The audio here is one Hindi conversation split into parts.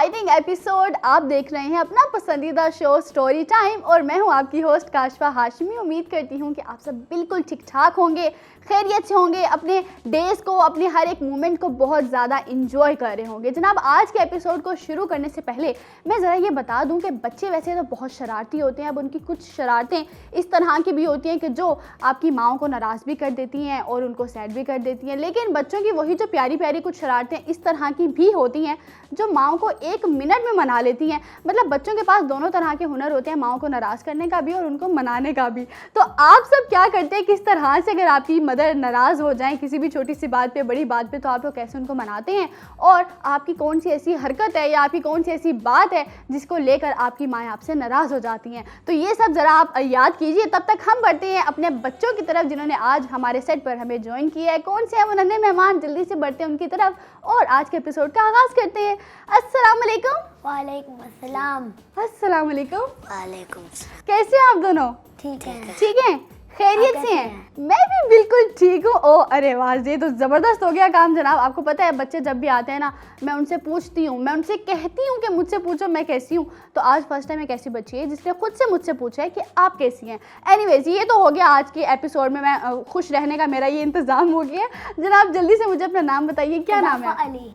एक्साइटिंग एपिसोड आप देख रहे हैं अपना पसंदीदा शो स्टोरी टाइम और मैं हूं आपकी होस्ट काशफा हाशमी। उम्मीद करती हूं कि आप सब बिल्कुल ठीक ठाक होंगे, खैरियत से होंगे, अपने डेज़ को, अपने हर एक मोमेंट को बहुत ज़्यादा इंजॉय कर रहे होंगे। जनाब, आज के एपिसोड को शुरू करने से पहले मैं ज़रा ये बता दूं कि बच्चे वैसे तो बहुत शरारती होते हैं। अब उनकी कुछ शरारतें इस तरह की भी होती हैं कि जो आपकी माओ को नाराज़ भी कर देती हैं और उनको सैड भी कर देती हैं। लेकिन बच्चों की वही जो प्यारी प्यारी कुछ शरारतें इस तरह की भी होती हैं जो माओ को एक मिनट में मना लेती हैं। मतलब बच्चों के पास दोनों तरह के हुनर होते हैं, माओ को नाराज़ करने का भी और उनको मनाने का भी। तो आप सब क्या करते हैं, किस तरह से अगर आपकी मदर नाराज़ हो जाएं किसी भी छोटी सी बात पे, बड़ी बात पे, तो आप लोग कैसे उनको मनाते हैं? और आपकी कौन सी ऐसी हरकत है या आपकी कौन सी ऐसी बात है जिसको लेकर आपकी माएँ आपसे नाराज़ हो जाती हैं? तो ये सब ज़रा आप याद कीजिए। तब तक हम बढ़ते हैं अपने बच्चों की तरफ जिन्होंने आज हमारे सेट पर हमें ज्वाइन किया है। कौन से हैं वो नन्हे मेहमान? जल्दी से बढ़ते हैं उनकी तरफ और आज के एपिसोड का आगाज़ करते हैं। अस्सलाम वालेकुम। वालेकुम अस्सलाम। अस्सलाम वालेकुम। वालेकुम। कैसे हैं आप दोनों? ठीक है। ठीक है, खैरियत से हैं? मैं भी बिल्कुल ठीक हूँ। ओ अरे वाह, ये तो ज़बरदस्त हो गया काम जनाब। आपको पता है बच्चे जब भी आते हैं ना, मैं उनसे पूछती हूँ, मैं उनसे कहती हूँ कि मुझसे पूछो मैं कैसी हूँ। तो आज फर्स्ट टाइम एक ऐसी बच्ची है जिसने खुद से मुझसे पूछा है कि आप कैसी हैं। एनीवेज, ये तो हो गया आज के एपिसोड में। मैं खुश रहने का मेरा ये इंतज़ाम हो गया। जनाब जल्दी से मुझे अपना नाम बताइए, क्या नाम है? अली।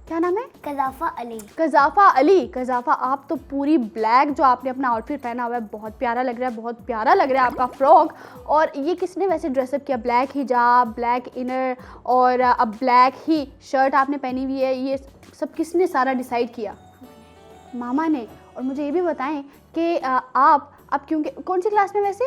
क्या नाम है? कज़ाफ़ा अली। कज़ाफ़ा अली। कज़ाफ़ा, आप तो पूरी ब्लैक जो आपने अपना आउटफिट पहना हुआ है बहुत प्यारा लग रहा है, बहुत प्यारा लग रहा है आपका फ्रॉक। और ये किसने वैसे ड्रेसअप किया? ब्लैक हिजाब, ब्लैक इनर और अब ब्लैक ही शर्ट आपने पहनी हुई है। ये सब किसने सारा डिसाइड किया? मामा ने। और मुझे ये भी बताएं कि आप अब क्योंकि कौन सी क्लास में वैसे?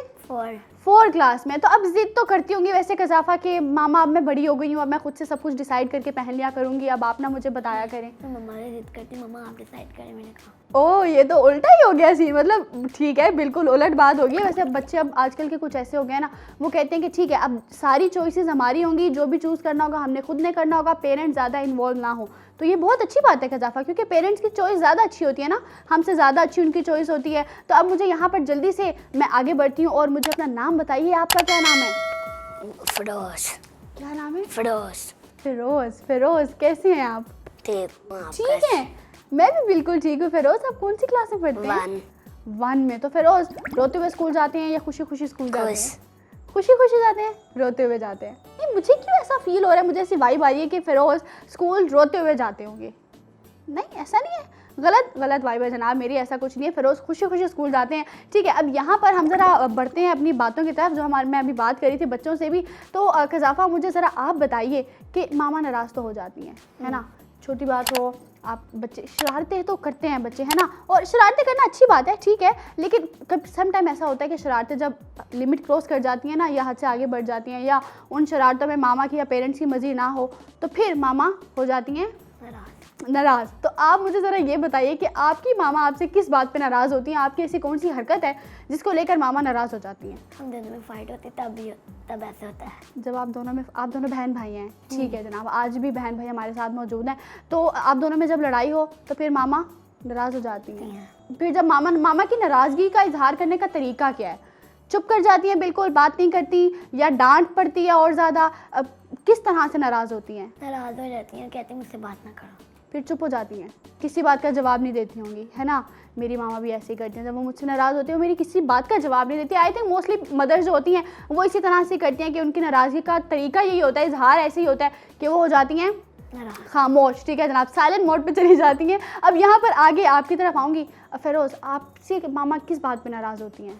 4 क्लास में। तो अब ज़िद तो करती होंगी वैसे कज़ाफ़ा कि मामा अब मैं बड़ी हो गई हूँ, अब मैं खुद से सब कुछ डिसाइड करके पहन लिया करूँगी, अब आप ना मुझे बताया करें। तो मम्मा ने ज़िद करती, मम्मा आप डिसाइड करें। मैंने कहा ओह, ये तो उल्टा ही हो गया सी। मतलब ठीक है, बिल्कुल उलट बात होगी। वैसे अब बच्चे अब आजकल के कुछ ऐसे हो गए ना, वो कहते हैं कि ठीक है अब सारी चॉइसेस हमारी होंगी, जो भी चूज़ करना होगा हमने खुद ने करना होगा, पेरेंट्स ज़्यादा इन्वॉल्व ना हो। तो ये बहुत अच्छी बात है कज़ाफ़ा, क्योंकि पेरेंट्स की चॉइस ज़्यादा अच्छी होती है ना, हमसे ज़्यादा अच्छी उनकी चॉइस होती है। तो अब मुझे यहाँ पर जल्दी से मैं आगे बढ़ती हूँ और मुझे अपना नाम बताइए। आपका क्या नाम है? फिरोज। क्या नाम है? फिरोज। फिरोज़। फिरोज़, कैसे हैं आप? ठीक है, मैं भी बिल्कुल ठीक हूँ। फिरोज़, आप कौन सी क्लास में पढ़ते हैं? 1 में। तो फिरोज़ रोते हुए स्कूल जाते हैं या खुशी खुशी स्कूल जाते हैं? खुशी खुशी जाते हैं, रोते हुए जाते हैं? ये मुझे क्यों ऐसा फील हो रहा है, मुझे ऐसी वाइब आ रही है कि फिरोज़ स्कूल रोते हुए जाते होंगे। नहीं, ऐसा नहीं है, गलत वाइब है जनाब मेरी, ऐसा कुछ नहीं है। फिरोज़ खुशी खुशी स्कूल जाते हैं। ठीक है, अब यहाँ पर हम ज़रा बढ़ते हैं अपनी बातों की तरफ, जो मैं अभी बात करी थी बच्चों से भी। तो कज़ाफ़ा, मुझे ज़रा आप बताइए कि मामा नाराज़ तो हो जाती हैं, है ना, छोटी बात हो, आप बच्चे शरारतें तो करते हैं बच्चे, है ना, और शरारतें करना अच्छी बात है, ठीक है। लेकिन कभी सम टाइम ऐसा होता है कि शरारतें जब लिमिट क्रॉस कर जाती हैं ना, या हद से आगे बढ़ जाती हैं, या उन शरारतों में मामा की या पेरेंट्स की मर्ज़ी ना हो, तो फिर मामा हो जाती हैं नाराज़। तो आप मुझे ज़रा ये बताइए कि आपकी मामा आपसे किस बात पे नाराज़ होती हैं? आपकी ऐसी कौन सी हरकत है जिसको लेकर मामा नाराज़ हो जाती हैं? हम दोनों में फाइट होती तब ऐसे होता है। जब आप दोनों बहन भाई हैं, ठीक है जनाब, आज भी बहन भाई हमारे साथ मौजूद हैं। तो आप दोनों में जब लड़ाई हो तो फिर मामा नाराज़ हो जाती हैं। फिर जब मामा की नाराज़गी का इजहार करने का तरीका क्या है? चुप कर जाती हैं, बिल्कुल बात नहीं करती, या डांट पड़ती है और ज़्यादा? किस तरह से नाराज़ होती हैं? नाराज़ हो जाती हैं, कहती हैं मुझसे बात ना करो, फिर चुप हो जाती हैं, किसी बात का जवाब नहीं देती होंगी, है ना। मेरी मामा भी ऐसे ही करती हैं, जब वो मुझसे नाराज़ होती है वो मेरी किसी बात का जवाब नहीं देती। आई थिंक मोस्टली मदर्स जो होती हैं वो इसी तरह से करती हैं कि उनकी नाराज़गी का तरीका यही होता है, इजहार ऐसे ही होता है कि वो हो जाती हैं खामोश। ठीक है जनाब, साइलेंट मोड पे चली जाती हैं। अब यहाँ पर आगे आपकी तरफ आऊँगी। फिरोज़, आपसे मामा किस बात पे नाराज़ होती हैं?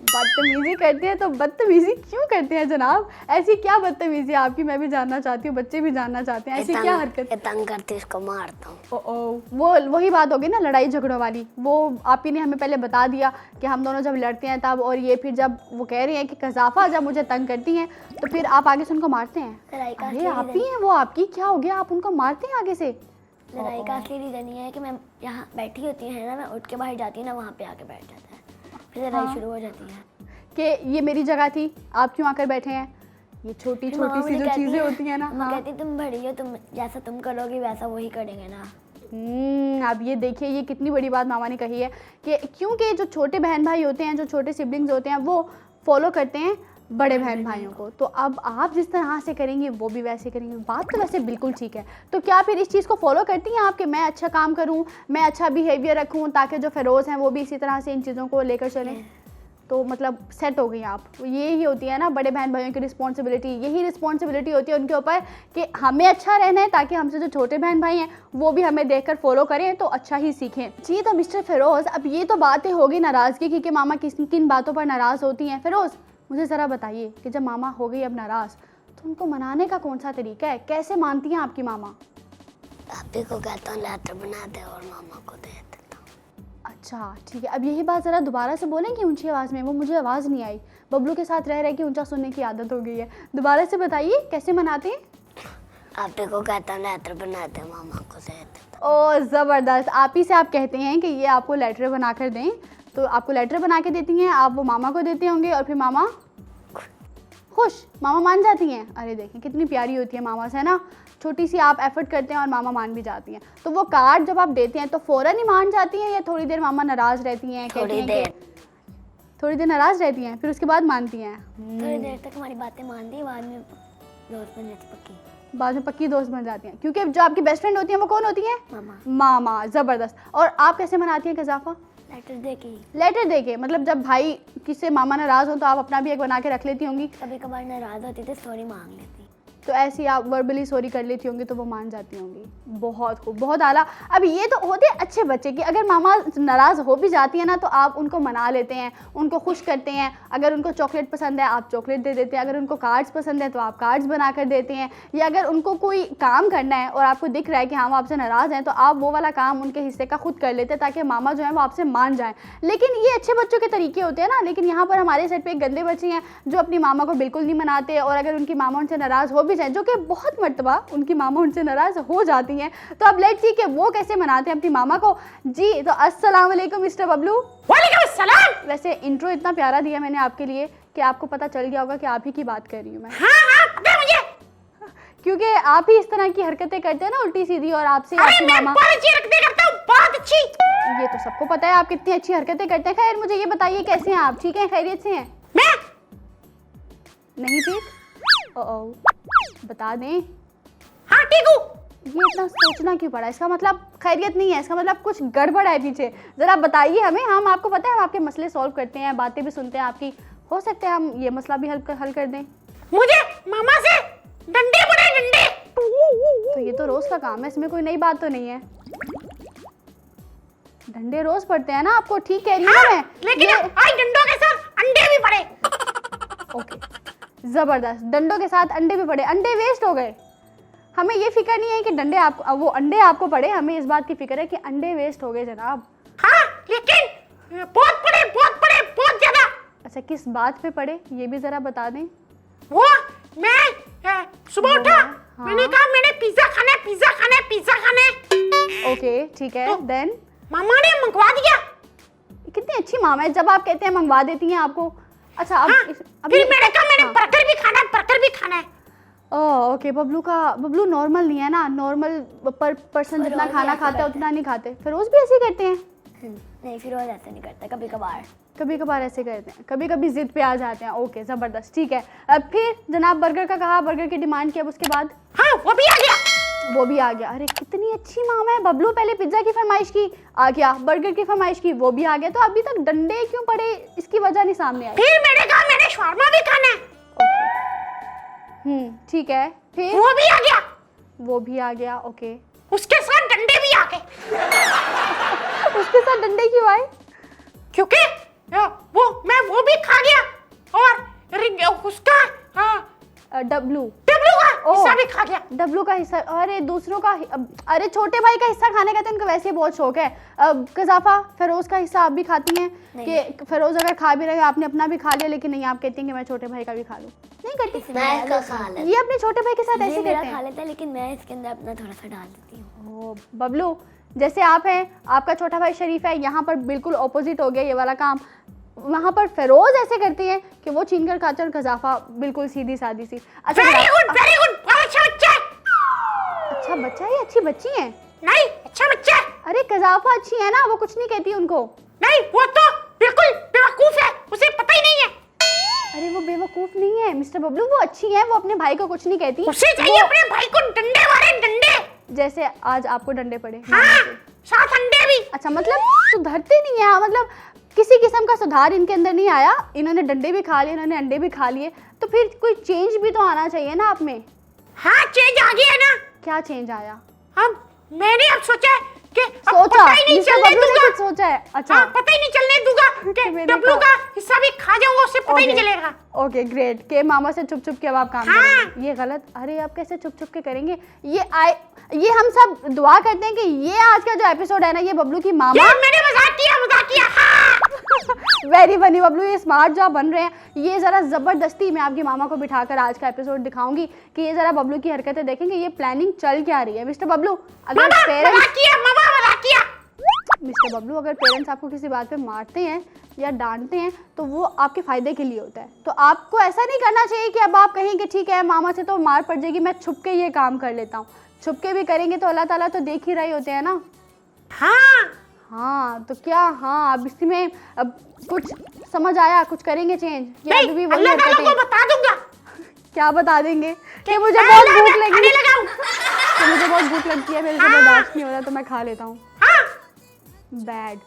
बदतमीज़ी करते हैं। तो बदतमीज़ी क्यों करते हैं जनाब? ऐसी क्या बदतमीज़ी आपकी, मैं भी जानना चाहती हूँ, बच्चे भी जानना चाहते हैं। ऐसी क्या हरकत? तंग करती उसको मारता हूँ। वो वही बात होगी ना, लड़ाई झगड़ों वाली। वो आप ही ने हमें पहले बता दिया कि हम दोनों जब लड़ते हैं तब, और ये फिर जब वो कह रही हैं कि कज़ाफ़ा जब मुझे तंग करती हैं तो फिर आप आगे से उनको मारते हैं। अरे आप ही हैं वो, आपकी क्या हो गया, आप उनको मारते हैं आगे से? लड़ाई का असली रीज़न ये है कि मैं यहाँ बैठी होती है ना, मैं उठ के बाहर जाती हूँ ना, वहाँ पे आके बैठ जाता है, फिर लड़ाई शुरू हो जाती है कि ये मेरी जगह थी, आप क्यों आकर बैठे हैं। ये छोटी छोटी सी जो चीज़ें होती हैं ना। हाँ, कहती तुम बड़ी हो, तुम जैसा तुम करोगे वैसा वही करेंगे ना। अब ये देखिए, ये कितनी बड़ी बात मामा ने कही है कि क्योंकि जो छोटे बहन भाई होते हैं, जो छोटे सिबलिंग्स होते हैं, वो फॉलो करते हैं बड़े बहन भाइयों को। तो अब आप जिस तरह से करेंगे वो भी वैसे करेंगे। बात तो वैसे बिल्कुल ठीक है। तो क्या फिर इस चीज़ को फॉलो करती हैं आप कि मैं अच्छा काम करूं, मैं अच्छा बिहेवियर रखूं, ताकि जो फ़िरोज़ हैं वो भी इसी तरह से इन चीज़ों को लेकर चलें? तो मतलब सेट हो गई आप। ये ही होती है ना बड़े बहन भाइयों की रिस्पॉन्सिबिलिटी, यही रिस्पॉन्सिबिलिटी होती है उनके ऊपर कि हमें अच्छा रहना है, ताकि हमसे जो छोटे बहन भाई हैं वो भी हमें देखकर फॉलो करें तो अच्छा ही सीखें। जी तो मिस्टर फ़िरोज़, अब ये तो बातें होगी नाराज़गी की कि मामा किन बातों पर नाराज़ होती हैं। फ़िरोज़, मुझे ज़रा बताइए कि जब मामा हो गई अब नाराज़, तो उनको मनाने का कौन सा तरीका है? कैसे मानती हैं आपकी मामा? पापी को कहता हूँ लेटर बना दे और मामा को दे देता हूँ। अच्छा ठीक है, अब यही बात ज़रा दोबारा से बोलेंगी ऊंची आवाज़ में, वो मुझे आवाज़ नहीं आई। बबलू के साथ रह के ऊंचा सुनने की आदत हो गई है। दोबारा से बताइए कैसे मनाते हैं? पापी को कहता हूँ लेटर बना दे, मामा को दे देता ओ ज़बरदस्त। आप ही से आप कहते हैं कि ये आपको लेटर बना कर दें, तो आपको लेटर बना के देती हैं, आप वो मामा को देते होंगे और फिर मामा खुश, मामा मान जाती हैं। अरे देखें कितनी प्यारी होती है मामा से, है ना। छोटी सी आप एफर्ट करते हैं और मामा मान भी जाती हैं। तो वो कार्ड जब आप देते हैं तो फ़ौरन ही मान जाती हैं या थोड़ी देर मामा नाराज़ रहती हैं? थोड़ी देर नाराज़ रहती हैं, फिर उसके बाद मानती हैं। थोड़ी देर तक हमारी बातें मान दी, बाद में दोस्त बन जाती पक्की। बाद में पक्की दोस्त बन जाती हैं, क्योंकि जो आपकी बेस्ट फ्रेंड होती हैं वो कौन होती हैं? मामा। मामा। ज़बरदस्त। और आप कैसे मनाती हैं कज़ाफ़ा? लेटर दे के। लेटर दे के, मतलब जब भाई किससे मामा नाराज़ हो तो आप अपना भी एक बना के रख लेती होंगी? कभी कभार नाराज़ होती थी, सॉरी मांग लेती। तो ऐसी आप वर्बली सॉरी कर लेती होंगी तो वो मान जाती होंगी। बहुत खूब, बहुत आला। अब ये तो होते हैं अच्छे बच्चे कि अगर मामा नाराज़ हो भी जाती है ना तो आप उनको मना लेते हैं, उनको खुश करते हैं। अगर उनको चॉकलेट पसंद है आप चॉकलेट दे देते हैं, अगर उनको कार्ड्स पसंद है तो आप कार्ड्स बना कर देते हैं, या अगर उनको कोई काम करना है और आपको दिख रहा है कि हाँ वो आपसे नाराज़ हैं तो आप वो वाला काम उनके हिस्से का खुद कर लेते हैं ताकि मामा जो है वो आपसे मान जाएँ। लेकिन ये अच्छे बच्चों के तरीके होते हैं ना। लेकिन यहाँ पर हमारे साइड पर एक गंदे बच्चे हैं जो अपनी मामा को बिल्कुल नहीं मनाते, और अगर उनकी मामा उनसे नाराज़ हो भी जाए, जो कि बहुत मर्तबा उनकी मामा उनसे नाराज़ हो जाती हैं, तो अब लेट्स सी कि वो कैसे मनाते हैं अपनी मामा को। जी तो अस्सलाम वालेकुम मिस्टर बबलू। वालेकुम अस्सलाम। वैसे इंट्रो इतना प्यारा दिया मैंने आपके लिए कि आपको पता चल गया होगा कि आप ही की बात कर रही हूँ मैं। हाँ पता है मुझे, क्योंकि आप ही इस तरह की हरकतें करते हैं ना उल्टी सीधी, और आपसे आपकी मामा बहुत अच्छी हरकतें करता हूँ, बहुत अच्छी। ये तो सबको पता है आप कितनी अच्छी हरकतें करते हैं। खैर मुझे ये बताइए कैसे हैं आप? ठीक हैं, खैरियत से हैं? मैं नहीं ठीक? ओ बता दें। हाँ ठीक हूँ। ये इतना सोचना क्यों पड़ा? इसका मतलब खैरियत नहीं है, इसका मतलब कुछ गड़बड़ है पीछे। ज़रा बताइए हमें, हम आपको पता है हम आपके मसले सॉल्व करते हैं, बातें भी सुनते हैं आपकी। हो सकता है हम ये मसला भी हल कर दें। मुझे मामा से डंडे पड़े, डंडे। तो ये तो रोज़ का काम है, इसमें कोई नई बात तो नहीं है। डंडे रोज़ पड़ते हैं ना आपको, ठीक कह रही हूँ मैं। लेकिन आज डंडों के साथ अंडे भी पड़े। ओके ज़बरदस्त, डंडों के साथ अंडे भी पड़े। अंडे वेस्ट हो गए। हमें ये फिक्र नहीं है कि डंडे आपको, वो अंडे आपको पड़े, हमें इस बात की फिक्र है कि अंडे वेस्ट हो गए जनाब। हाँ लेकिन बहुत पड़े, बहुत ज्यादा। अच्छा किस बात पे पड़े ये भी ज़रा बता दें। वो मैं सुबह उठा, हाँ। मैंने कहा मैंने पिज्जा खाना है, पिज्जा खाना है, पिज्जा खाना है। ओके ठीक है, देन मामा ने मंगवा दिया। कितनी अच्छी मामा है, जब आप कहते हैं मंगवा देती हैं आपको। अच्छा अब हाँ, अभी फिर मैंने कहा मैंने बर्गर भी खाना है, बर्गर भी खाना है। ओके बबलू नॉर्मल नहीं है ना, नॉर्मल पर्सन जितना खाना खाता है उतना नहीं खाते। फिरोज़ भी ऐसे ही करते हैं? नहीं फिरोज ऐसे नहीं करता, कभी कभार ऐसे करते हैं, कभी कभी जिद पे आ जाते हैं। ओके ज़बरदस्त, ठीक है। अब फिर जनाब बर्गर का कहा, बर्गर की डिमांड की, अब उसके बाद? हाँ वो भी आ गया। वो भी आ गया। अरे कितनी अच्छी मामा है। बबलू पहले पिज्ज़ा की फरमाइश की, आ गया। बर्गर की फरमाइश की, वो भी आ गया। तो अभी तक डंडे क्यों पड़े, इसकी वजह नहीं सामने आई। फिर मैंने कहा मैंने शवारमा भी खाना है। ठीक है, फिर? वो भी आ गया। वो भी आ गया, ओके। उसके साथ डंडे भी आ गए। उसके साथ डंडे क्यों आए? क्योंकि वो भी खा गया और उसका डब्लू का हिस्सा भी खा गया। डब्लू का हिस्सा? अरे दूसरों का, अरे छोटे भाई का हिस्सा खाने का तो इनको वैसे ही बहुत शौक है। कज़ाफ़ा फिरोज़ का हिस्सा आप भी खाती हैं कि फिरोज़ अगर खा भी रहे आपने अपना भी खा लिया, लेकिन नहीं आप कहती हैं कि मैं छोटे भाई का भी खा लूँ? नहीं करती? मैं इसका खा लेता। ये अपने छोटे भाई के साथ ऐसे मेरा करते हैं? खा लेता है, लेकिन मैं इसके अंदर अपना थोड़ा सा डाल देती हूँ। बबलू जैसे आप हैं, आपका छोटा भाई शरीफ है, यहाँ पर बिल्कुल ऑपोजिट हो गया ये वाला काम। वहाँ पर फिरोज़ ऐसे करती है कि वो छीन कर खाते हैं, और कज़ाफ़ा बिल्कुल सीधी सादी सी। अच्छा वेरी गुड, बहुत अच्छा बच्चा है। अच्छा बच्चा है, अच्छी बच्ची है? नहीं अच्छा बच्चा है। अरे कज़ाफ़ा अच्छी है ना, वो कुछ नहीं कहती उनको। नहीं वो तो बिल्कुल बेवकूफ है, उसे पता ही नहीं है। अरे वो बेवकूफ़ नहीं मिस्टर बबलू वो अच्छी हैं, वो अपने भाई को कुछ नहीं कहती। उसे चाहिए अपने भाई को डंडे मारे, डंडे। जैसे आज आपको डंडे पड़े। हाँ, साथ अंडे भी। अच्छा, मतलब सुधरते नहीं है, मतलब किसी किस्म का सुधार इनके अंदर नहीं आया। इन्होंने डंडे भी खा लिए, इन्होंने अंडे भी खा लिए, तो फिर कोई चेंज भी तो आना चाहिए ना आप में। हाँ, चेंज आ गया ना। क्या चेंज आया? अब मैंने अब सोचा है कि अब सोचा पता ही नहीं मिस्टर चलने बबलू ने दूंगा। कुछ सोचा है? अच्छा, हाँ, पता ही नहीं चलने दूंगा कि मैंने डब्लू कहा। का हिस्सा भी खा जाऊंगा, उससे पता ही नहीं चलेगा। Okay great. के मामा से छुप छुप के अब आप काम हाँ। करेंगे, ये गलत। अरे आप कैसे छुप छुप के करेंगे? ये हम सब दुआ करते हैं कि ये आज का जो एपिसोड है ना, ये बबलू की मामा। ये मैंने मजाक किया। हाँ। वेरी फनी बबलू, ये स्मार्ट जो आप बन रहे हैं, ये जरा जबरदस्ती मैं आपकी मामा को बिठाकर आज का एपिसोड दिखाऊंगी कि ये जरा बबलू की हरकतें देखेंगे, ये प्लानिंग चल क्या रही है। मिस्टर बबलू अगर मामा पेरेंट्स मजाक किया। मिस्टर बबलू अगर पेरेंट्स आपको किसी बात पे मारते हैं या डांटते हैं तो वो आपके फायदे के लिए होता है। तो आपको ऐसा नहीं करना चाहिए कि अब आप कहें कि ठीक है मामा से तो मार पड़ जाएगी, मैं छुप के ये काम कर लेता हूँ। छुप के भी करेंगे तो अल्लाह ताला तो देख ही रहे होते हैं ना। हाँ तो क्या, हाँ अब इसमें अब कुछ समझ आया, कुछ करेंगे चेंज? नहीं, अभी भी वही अल्लाह ताला हरकतें? को बता दूंगा। क्या बता देंगे? कि मुझे बहुत भूख लगी, खाने लगाऊं। तो मुझे बहुत भूख लगती है, मेरे से बर्दाश्त नहीं हो रहा तो मैं खा लेता हूँ। हाँ। बैड,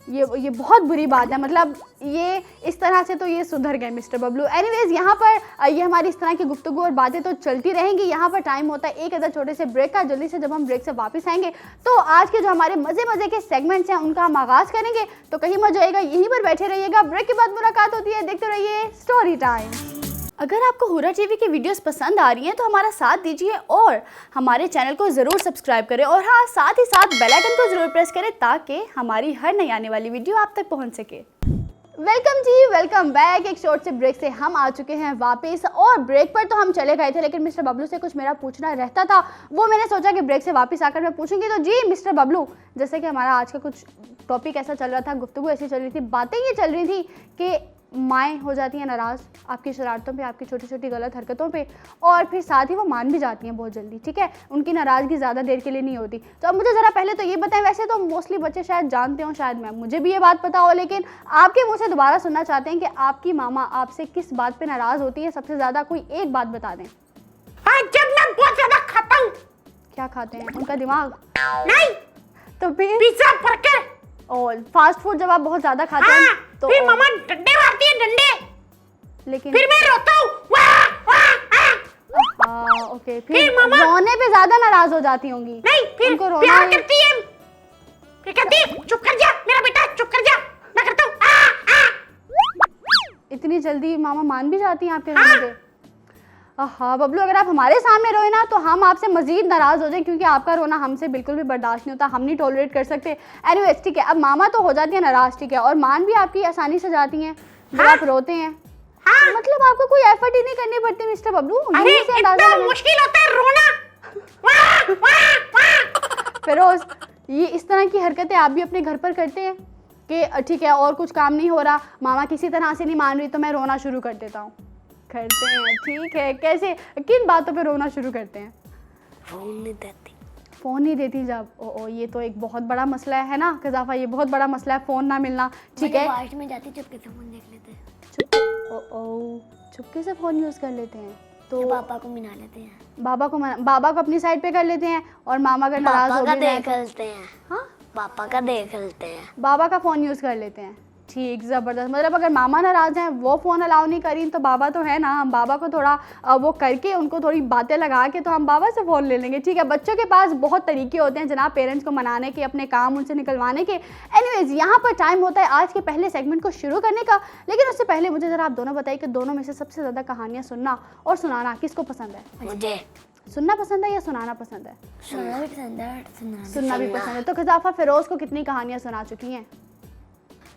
ये बहुत बुरी बात है। मतलब ये इस तरह से तो ये सुधर गए मिस्टर बबलू। एनीवेज यहाँ पर ये हमारी इस तरह की गुफ्तगू और बातें तो चलती रहेंगी। यहाँ पर टाइम होता है एक अदर छोटे से ब्रेक का। जल्दी से जब हम ब्रेक से वापस आएंगे तो आज के जो हमारे मज़े के सेगमेंट्स हैं उनका हम आगाज़ करेंगे। तो कहीं मत जाइएगा, यहीं पर बैठे रहिएगा। ब्रेक के बाद मुलाकात होती है, देखते रहिए स्टोरी टाइम। अगर आपको हुरा टीवी की वीडियोस पसंद आ रही हैं तो हमारा साथ दीजिए और हमारे चैनल को ज़रूर सब्सक्राइब करें, और हाँ साथ ही साथ बेल आइकन को ज़रूर प्रेस करें ताकि हमारी हर नई आने वाली वीडियो आप तक पहुंच सके। वेलकम जी, वेलकम बैक। एक शॉर्ट से ब्रेक से हम आ चुके हैं वापस, और ब्रेक पर तो हम चले गए थे लेकिन मिस्टर बबलू से कुछ मेरा पूछना रहता था, वो मैंने सोचा कि ब्रेक से वापस आकर मैं पूछूंगी। तो जी मिस्टर बबलू, जैसे कि हमारा आज का कुछ टॉपिक ऐसा चल रहा था, गुफ्तगू ऐसी चल रही थी, बातें ये चल रही थी कि माएँ हो जाती हैं नाराज़ आपकी शरारतों पे, आपकी छोटी छोटी गलत हरकतों पे, और फिर साथ ही वो मान भी जाती हैं बहुत जल्दी। ठीक है, उनकी नाराज़गी ज़्यादा देर के लिए नहीं होती। तो अब मुझे ज़रा पहले तो ये बताएं, वैसे तो मोस्टली बच्चे शायद जानते हो, शायद मुझे भी ये बात पता हो, लेकिन आपके मुँह से दोबारा सुनना चाहते हैं कि आपकी मामा आपसे किस बात पर नाराज़ होती है सबसे ज़्यादा? कोई एक बात बता दें। जब मैं बहुत ज्यादा खाता हूँ। क्या खाते हैं? उनका दिमाग? नहीं, तो फिर पिज्जा, बर्गर और फास्ट फूड जब आप बहुत ज़्यादा खाते हाँ, हैं तो फिर मामा डंडे मारती है, डंडे। लेकिन फिर मैं रोता हूँ। ओके, फिर मामा रोने पे ज़्यादा नाराज़ हो जाती होंगी। नहीं, फिर उनको रोना प्यार है। करती है, फिर कहती है चुप कर जा मेरा बेटा, चुप कर जा। मैं करता हूँ। इतनी जल्दी मामा मान भी जाती हैं आपके रोने पे? हाँ बबलू, अगर आप हमारे सामने रोए ना तो हम आपसे मजीद नाराज़ हो जाए, क्योंकि आपका रोना हमसे बिल्कुल भी बर्दाश्त नहीं होता, हम नहीं टॉलरेट कर सकते। एनीवेज ठीक है, अब मामा तो हो जाती है नाराज़, ठीक है, और मान भी आपकी आसानी से जाती हैं जब आप रोते हैं। हाँ। मतलब आपको कोई एफर्ट ही नहीं करनी पड़ती मिस्टर बबलू? अरे यहीं से अंदाजा इतना लगा। मुश्किल होता है रोना। फिरोज, ये इस तरह की हरकतें आप भी अपने घर पर करते हैं कि ठीक है और कुछ काम नहीं हो रहा, मामा किसी तरह से नहीं मान रही तो मैं रोना शुरू कर देता हूँ? करते हैं, ठीक है। कैसे, किन बातों पे रोना शुरू करते हैं? फोन नहीं देती। फ़ोन नहीं देती जब? ओ ये तो एक बहुत बड़ा मसला है ना कज़ाफ़ा, ये बहुत बड़ा मसला है फ़ोन ना मिलना। ठीक है, बारिश में जाती चुपके से फोन देख लेते हैं, चुपके से फ़ोन यूज़ कर लेते हैं तो पापा को मिला लेते हैं, बाबा को अपनी साइड पे कर लेते हैं, और मामा अगर नाराज़ हो पापा का भी जाए देख लेते हैं। हाँ, पापा का देख लेते हैं। बाबा का फ़ोन यूज़ कर लेते हैं। ठीक, ज़बरदस्त। मतलब अगर मामा नाराज़ हैं, वो फ़ोन अलाउ नहीं करी, तो बाबा तो है ना, हम बाबा को थोड़ा वो करके उनको थोड़ी बातें लगा के तो हम बाबा से फ़ोन ले लेंगे। ठीक है, बच्चों के पास बहुत तरीके होते हैं जनाब पेरेंट्स को मनाने के, अपने काम उनसे निकलवाने के। एनीवेज यहाँ पर टाइम होता है आज के पहले सेगमेंट को शुरू करने का, लेकिन उससे पहले मुझे ज़रा आप दोनों बताइए कि दोनों में से सबसे ज़्यादा कहानियाँ सुनना और सुनाना किसको पसंद है? मुझे सुनना पसंद है या सुनाना पसंद है? सुनना भी पसंद है, सुनना भी पसंद है। तो कज़ाफ़ा फिरोज़ को कितनी कहानियाँ सुना चुकी हैं?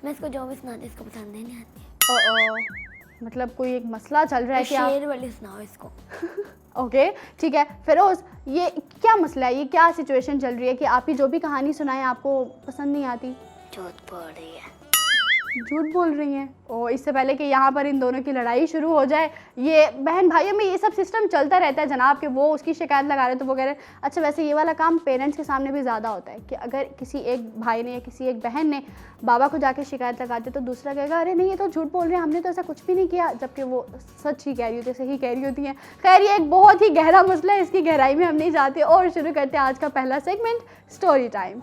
मैं इसको जो भी सुनाती इसको पसंद ही नहीं आती। मतलब कोई एक मसला चल रहा है कि आप शेर वाली सुनाओ इसको। ओके ठीक है फिरोज़, ये क्या मसला है, ये क्या सिचुएशन चल रही है कि आप ही जो भी कहानी सुनाएं आपको पसंद नहीं आती? जोत पड़ रही है। झूठ बोल रही हैं। और इससे पहले कि यहाँ पर इन दोनों की लड़ाई शुरू हो जाए, ये बहन भाइयों में ये सब सिस्टम चलता रहता है जनाब, कि वो उसकी शिकायत लगा रहे तो वो कह रहे हैं। अच्छा वैसे ये वाला काम पेरेंट्स के सामने भी ज़्यादा होता है कि अगर किसी एक भाई ने या किसी एक बहन ने बाबा को जाके शिकायत लगाते तो दूसरा कहेगा अरे नहीं ये तो झूठ बोल रहे हैं, हमने तो ऐसा कुछ भी नहीं किया, जबकि वो सच ही कह रही होती है, सही कह रही होती है। खैर ये एक बहुत ही गहरा मसला है, इसकी गहराई में हम नहीं जाते और शुरू करते हैं आज का पहला सेगमेंट, स्टोरी टाइम।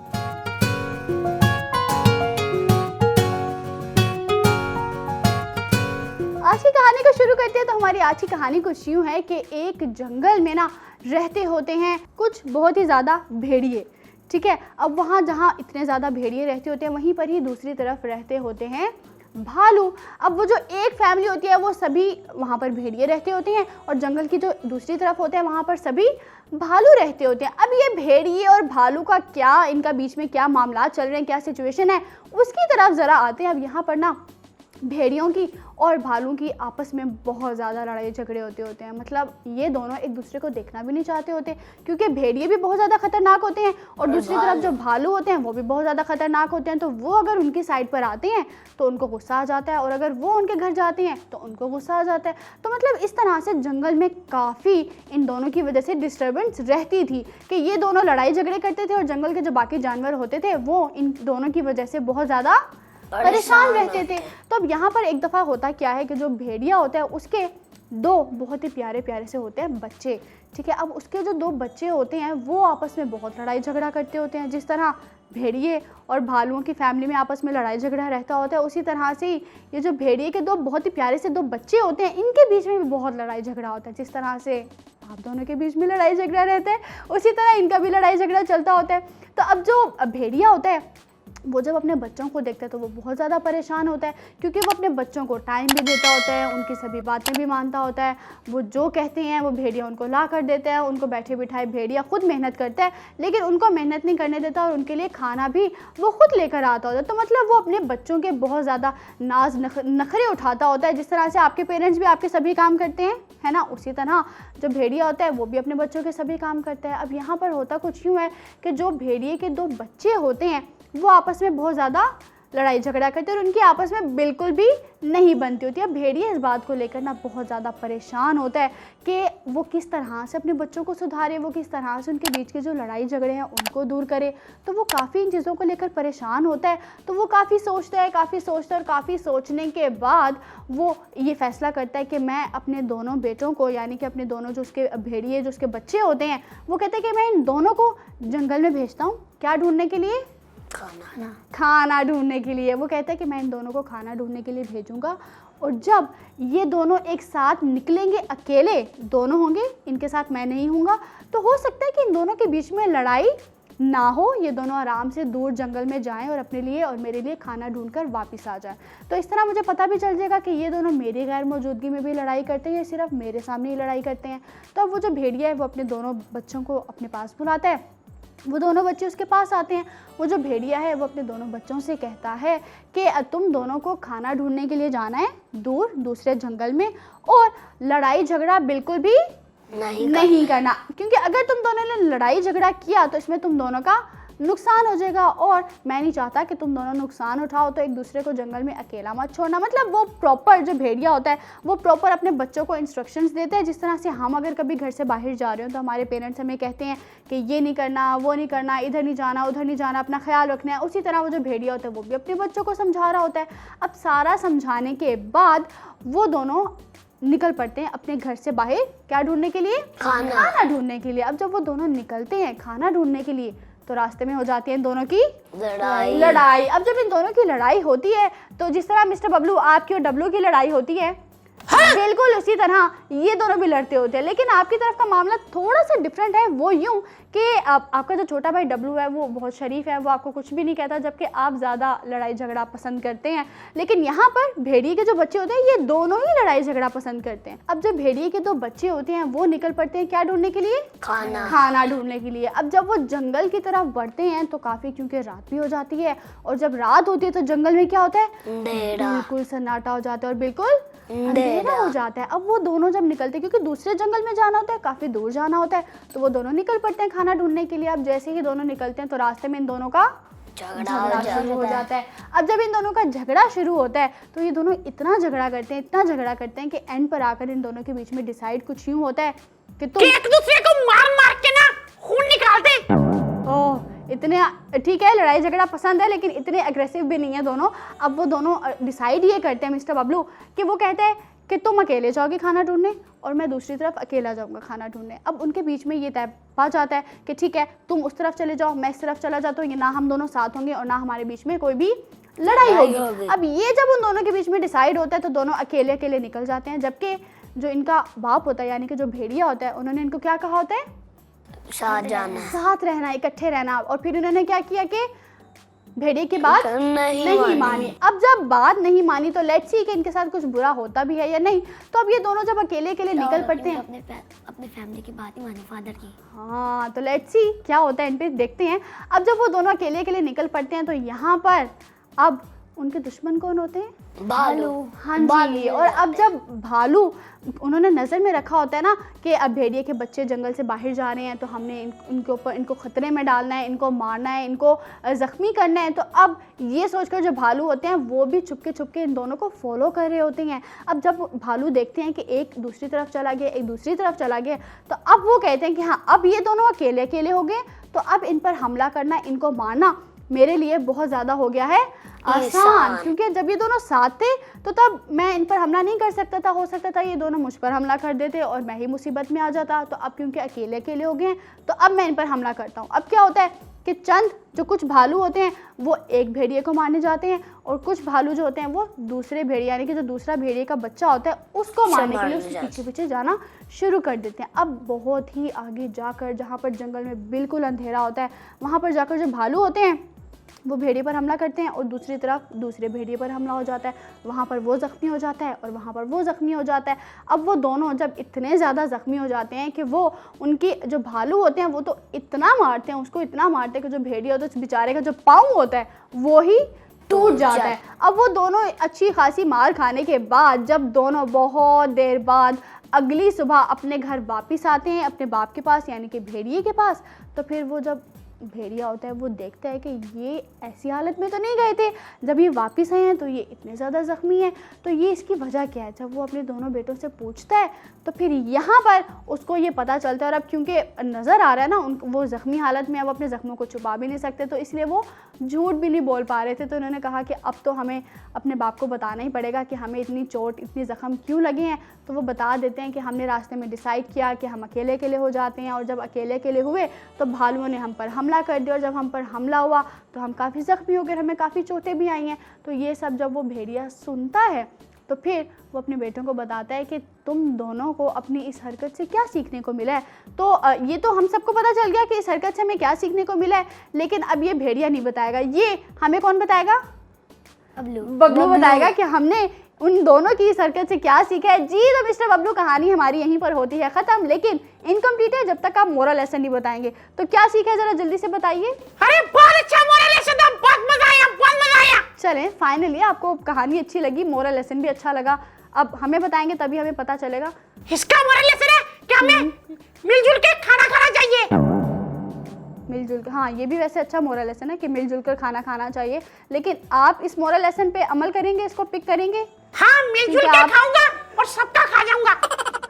आज की कहानी को शुरू करते हैं तो हमारी आज की कहानी कुछ यूँ है कि एक जंगल में ना रहते होते हैं कुछ बहुत ही ज़्यादा भेड़िए, ठीक है। अब वहाँ जहाँ इतने ज़्यादा भेड़िए रहते होते हैं वहीं पर ही दूसरी तरफ रहते होते हैं भालू। अब वो जो एक फैमिली होती है वो सभी वहाँ पर भेड़िए रहते होते हैं और जंगल की जो दूसरी तरफ होते हैं वहाँ पर सभी भालू रहते होते हैं। अब ये भेड़िए और भालू का क्या, इनका बीच में क्या मामला चल रहे हैं, क्या सिचुएशन है, उसकी तरफ ज़रा आते हैं। अब यहाँ पर ना भेड़ियों की और भालू की आपस में बहुत ज़्यादा लड़ाई झगड़े होते हैं। मतलब ये दोनों एक दूसरे को देखना भी नहीं चाहते होते, क्योंकि भेड़िए भी बहुत ज़्यादा खतरनाक होते हैं और दूसरी तरफ जो भालू होते हैं वो भी बहुत ज़्यादा खतरनाक होते हैं। तो वो अगर उनकी साइड पर आते हैं तो उनको गुस्सा आ जाता है और अगर वो उनके घर जाते हैं तो उनको गुस्सा आ जाता है। तो मतलब इस तरह से जंगल में काफ़ी इन दोनों की वजह से डिस्टर्बेंस रहती थी कि ये दोनों लड़ाई झगड़े करते थे और जंगल के जो बाकी जानवर होते थे वो इन दोनों की वजह से बहुत ज़्यादा परेशान रहते थे। तो अब यहाँ पर एक दफ़ा होता क्या है कि जो भेड़िया होता है उसके दो बहुत ही प्यारे प्यारे से होते हैं बच्चे, ठीक है। अब उसके जो दो बच्चे होते हैं वो आपस में बहुत लड़ाई झगड़ा करते होते हैं। जिस तरह भेड़िए और भालुओं की फैमिली में आपस में लड़ाई झगड़ा रहता होता है, उसी तरह से ही ये जो भेड़िए के दो बहुत ही प्यारे से दो बच्चे होते हैं इनके बीच में भी बहुत लड़ाई झगड़ा होता है। जिस तरह से आप दोनों के बीच में लड़ाई झगड़ा रहता है उसी तरह इनका भी लड़ाई झगड़ा चलता होता है। तो अब जो भेड़िया होता है वो जब अपने बच्चों को देखता है तो वो बहुत ज़्यादा परेशान होता है, क्योंकि वो अपने बच्चों को टाइम भी देता होता है, उनकी सभी बातें भी मानता होता है। वो जो कहते हैं वो भेड़िया उनको ला कर देता है, उनको बैठे बिठाए भेड़िया खुद मेहनत करता है लेकिन उनको मेहनत नहीं करने देता और उनके लिए खाना भी वो खुद लेकर आता होता है। तो मतलब वो अपने बच्चों के बहुत ज़्यादा नाज नखरे उठाता होता है। जिस तरह से आपके पेरेंट्स भी आपके सभी काम करते हैं, है ना, उसी तरह जो भेड़िया होता है वो भी अपने बच्चों के सभी काम करता है। अब यहाँ पर होता कुछ यूँ है कि जो भेड़िए के दो बच्चे होते हैं वो आपस में बहुत ज़्यादा लड़ाई झगड़ा करते हैं और उनकी आपस में बिल्कुल भी नहीं बनती होती है। भेड़िया इस बात को लेकर ना बहुत ज़्यादा परेशान होता है कि वो किस तरह से अपने बच्चों को सुधारे, वो किस तरह से उनके बीच के जो लड़ाई झगड़े हैं उनको दूर करे। तो वो काफ़ी इन चीज़ों को लेकर परेशान होता है। तो वो काफ़ी सोचता है और काफ़ी सोचने के बाद वो ये फैसला करता है कि मैं अपने दोनों बेटों को, यानी कि अपने दोनों जो उसके भेड़िए जो उसके बच्चे होते हैं, वो कहते हैं कि मैं इन दोनों को जंगल में भेजता हूँ। क्या ढूंढने के लिए? खाना ढूंढने के लिए। वो कहता है कि मैं इन दोनों को खाना ढूंढने के लिए भेजूंगा और जब ये दोनों एक साथ निकलेंगे, अकेले दोनों होंगे, इनके साथ मैं नहीं हूँगा, तो हो सकता है कि इन दोनों के बीच में लड़ाई ना हो, ये दोनों आराम से दूर जंगल में जाएं और अपने लिए और मेरे लिए खाना ढूंढकर वापस आ जाएं। तो इस तरह मुझे पता भी चल जाएगा कि ये दोनों मेरी गैर मौजूदगी में भी लड़ाई करते हैं या सिर्फ मेरे सामने ही लड़ाई करते हैं। तो अब वो जो भेड़िया है वो अपने दोनों बच्चों को अपने पास बुलाता है। वो दोनों बच्चे उसके पास आते हैं। वो जो भेड़िया है वो अपने दोनों बच्चों से कहता है कि तुम दोनों को खाना ढूंढने के लिए जाना है दूर दूसरे जंगल में और लड़ाई झगड़ा बिल्कुल भी नहीं करना, क्योंकि अगर तुम दोनों ने लड़ाई झगड़ा किया तो इसमें तुम दोनों का नुकसान हो जाएगा और मैं नहीं चाहता कि तुम दोनों नुकसान उठाओ। तो एक दूसरे को जंगल में अकेला मत छोड़ना। मतलब वो प्रॉपर जो भेड़िया होता है वो प्रॉपर अपने बच्चों को इंस्ट्रक्शंस देता है। जिस तरह से हम अगर कभी घर से बाहर जा रहे हो तो हमारे पेरेंट्स हमें कहते हैं कि ये नहीं करना, वो नहीं करना, इधर नहीं जाना, उधर नहीं जाना, अपना ख्याल रखना है, उसी तरह वो जो भेड़िया होता है वो भी अपने बच्चों को समझा रहा होता है। अब सारा समझाने के बाद वो दोनों निकल पड़ते हैं अपने घर से बाहर। क्या ढूंढने के लिए? खाना ढूंढने के लिए। अब जब वो दोनों निकलते हैं खाना ढूंढने के लिए तो रास्ते में हो जाती है इन दोनों की लड़ाई। अब जब इन दोनों की लड़ाई होती है तो जिस तरह मिस्टर बबलू आपकी और डब्लू की लड़ाई होती है, बिल्कुल उसी तरह ये दोनों भी लड़ते होते हैं। लेकिन आपकी तरफ का मामला थोड़ा सा डिफरेंट है। वो यूं कि आपका जो छोटा भाई डब्लू है वो बहुत शरीफ है, वो आपको कुछ भी नहीं कहता, जबकि आप ज़्यादा लड़ाई झगड़ा पसंद करते हैं। लेकिन यहाँ पर भेड़िए के जो बच्चे होते हैं ये दोनों ही लड़ाई झगड़ा पसंद करते हैं। अब जब भेड़िए के दो बच्चे होते हैं वो निकल पड़ते हैं क्या ढूंढने के लिए? खाना ढूंढने के लिए। अब जब वो जंगल की तरफ बढ़ते हैं तो काफ़ी, क्योंकि रात भी हो जाती है और जब रात होती है तो जंगल में क्या होता है? बिल्कुल सन्नाटा हो जाता है और बिल्कुल अंधेरा हो जाता है। अब वो दोनों जब निकलते हैं, क्योंकि दूसरे जंगल में जाना होता है, काफ़ी दूर जाना होता है, तो वो दोनों निकल पड़ते हैं खाना ढूंढने के लिए। अब जैसे ही दोनों निकलते हैं तो रास्ते में इन दोनों का झगड़ा शुरू हो जाता है। अब जब इन दोनों का झगड़ा शुरू होता है तो ये दोनों इतना झगड़ा करते हैं, इतना झगड़ा करते हैं कि एंड पर आकर इन दोनों के बीच में डिसाइड कुछ यूं होता है कि तुम एक दूसरे को मार मार के ना खून निकाल दे। ओह, इतने ठीक है, लड़ाई झगड़ा पसंद है लेकिन इतने अग्रेसिव भी नहीं है दोनों। अब वो दोनों डिसाइड ये करते हैं मिस्टर बबलू कि वो कहते हैं कि तुम अकेले जाओगे खाना ढूंढने और मैं दूसरी तरफ अकेला जाऊंगा खाना ढूंढने। अब उनके बीच में ये तय पा जाता है कि ठीक है, तुम उस तरफ चले जाओ, मैं इस तरफ चला जाता हूँ, ये ना हम दोनों साथ होंगे और ना हमारे बीच में कोई भी लड़ाई होगी। अब ये जब उन दोनों के बीच में डिसाइड होता है तो दोनों अकेले अकेले निकल जाते हैं, जबकि जो इनका बाप होता है यानी कि जो भेड़िया होता है, उन्होंने इनको क्या कहा होता है, साथ जाना, साथ रहना, इकट्ठे रहना। और फिर उन्होंने क्या किया कि भेड़िए की बात नहीं मानी। अब जब बात नहीं मानी तो लेट्स सी कि इनके साथ कुछ बुरा होता भी है या नहीं। तो अब ये दोनों जब अकेले अकेले निकल पड़ते हैं, अपने फैमिली की बात ही मानी, फादर की। हाँ, तो लेट्स सी क्या होता है इन पे देखते हैं। अब जब वो दोनों अकेले अकेले निकल पड़ते हैं तो यहाँ पर अब उनके दुश्मन कौन होते हैं, भालू। हाँ जी। और अब जब भालू उन्होंने नज़र में रखा होता है ना कि अब भेड़िए के बच्चे जंगल से बाहर जा रहे हैं तो हमने इनके ऊपर इनको ख़तरे में डालना है, इनको मारना है, इनको ज़ख्मी करना है। तो अब ये सोचकर जो भालू होते हैं वो भी छुपके इन दोनों को फॉलो कर रहे होते हैं। अब जब भालू देखते हैं कि एक दूसरी तरफ चला गया, एक दूसरी तरफ चला गया, तो अब वो कहते हैं कि हाँ, अब ये दोनों अकेले अकेले हो गए तो अब इन पर हमला करना, इनको मारना मेरे लिए बहुत ज़्यादा हो गया है आसान, क्योंकि जब ये दोनों साथ थे तो तब मैं इन पर हमला नहीं कर सकता था। हो सकता था ये दोनों मुझ पर हमला कर देते और मैं ही मुसीबत में आ जाता। तो अब क्योंकि अकेले अकेले हो गए हैं तो अब मैं इन पर हमला करता हूँ। अब क्या होता है कि चंद जो कुछ भालू होते हैं वो एक भेड़िए को मारने जाते हैं और कुछ भालू जो होते हैं वो दूसरे भेड़िए यानी कि जो दूसरा भेड़िए का बच्चा होता है उसको मारने के लिए उसके पीछे पीछे जाना शुरू कर देते हैं। अब बहुत ही आगे जाकर जहाँ पर जंगल में बिल्कुल अंधेरा होता है वहाँ पर जाकर जो भालू होते हैं वो भेड़िए पर हमला करते हैं और दूसरी तरफ दूसरे भेड़िए पर हमला हो जाता है। वहाँ पर वो ज़ख्मी हो जाता है और वहाँ पर वो ज़ख्मी हो जाता है। अब वो दोनों जब इतने ज़्यादा ज़ख्मी हो जाते हैं कि वो उनकी जो भालू होते हैं वो तो इतना मारते हैं उसको, इतना मारते हैं कि जो भेड़िया होता है उस बेचारे का जो पाँव होता है वो ही टूट जाता है। अब वो दोनों अच्छी खासी मार खाने के बाद जब दोनों बहुत देर बाद अगली सुबह अपने घर वापस आते हैं अपने बाप के पास यानी कि भेड़िए के पास, तो फिर वो जब भेड़िया होता है वो देखता है कि ये ऐसी हालत में तो नहीं गए थे, जब ये वापस आए हैं तो ये इतने ज़्यादा ज़ख्मी हैं, तो ये इसकी वजह क्या है। जब वो अपने दोनों बेटों से पूछता है तो फिर यहाँ पर उसको ये पता चलता है और अब क्योंकि नज़र आ रहा है ना वो ज़ख्मी हालत में, अब अपने ज़ख्मों को छुपा भी नहीं सकते तो इसलिए वो झूठ भी नहीं बोल पा रहे थे। तो उन्होंने कहा कि अब तो हमें अपने बाप को बताना ही पड़ेगा कि हमें इतनी चोट इतनी ज़ख्म क्यों लगे हैं। तो वो बता देते हैं कि हमने रास्ते में डिसाइड किया कि हम अकेले अकेले हो जाते हैं और जब अकेले अकेले हुए तो भालुओं ने हम पर हमला कर दिया और जब हम पर हमला हुआ तो हम काफ़ी ज़ख्मी हो गए, हमें काफ़ी चोटें भी आई हैं। तो ये सब जब वो भेड़िया सुनता है तो फिर वो अपने बेटों को बताता है कि तुम दोनों को अपनी इस हरकत से क्या सीखने को मिला है। तो ये तो हम सबको पता चल गया कि इस हरकत से हमें क्या सीखने को मिला है, लेकिन अब ये भेड़िया नहीं बताएगा, ये हमें कौन बताएगा, बबलू बताएगा कि हमने उन दोनों की इस हरकत से क्या सीखा है। जी तो मिस्टर बबलू कहानी हमारी यहीं पर होती है ख़त्म, लेकिन इनकम्प्लीट है जब तक आप मोरल लेसन नहीं बताएंगे। तो क्या सीखा है ज़रा जल्दी से बताइए। अरे बहुत अच्छा मोरल लेसन था, बहुत मजा आया, बहुत मजा आया। चलें फाइनली आपको कहानी अच्छी लगी, मोरल लेसन भी अच्छा लगा, अब हमें बताएंगे तभी हमें पता चलेगा। इसका मोरल लेसन है कि हमें मिलजुल के खाना खाना चाहिए। मिलजुल कर, हाँ ये भी वैसे अच्छा मोरल लेसन है कि मिलजुल कर खाना खाना चाहिए, लेकिन आप इस मोरल लेसन पे अमल करेंगे, इसको पिक करेंगे। हाँ मिलजुल के खाऊंगा और सबका खा जाऊंगा।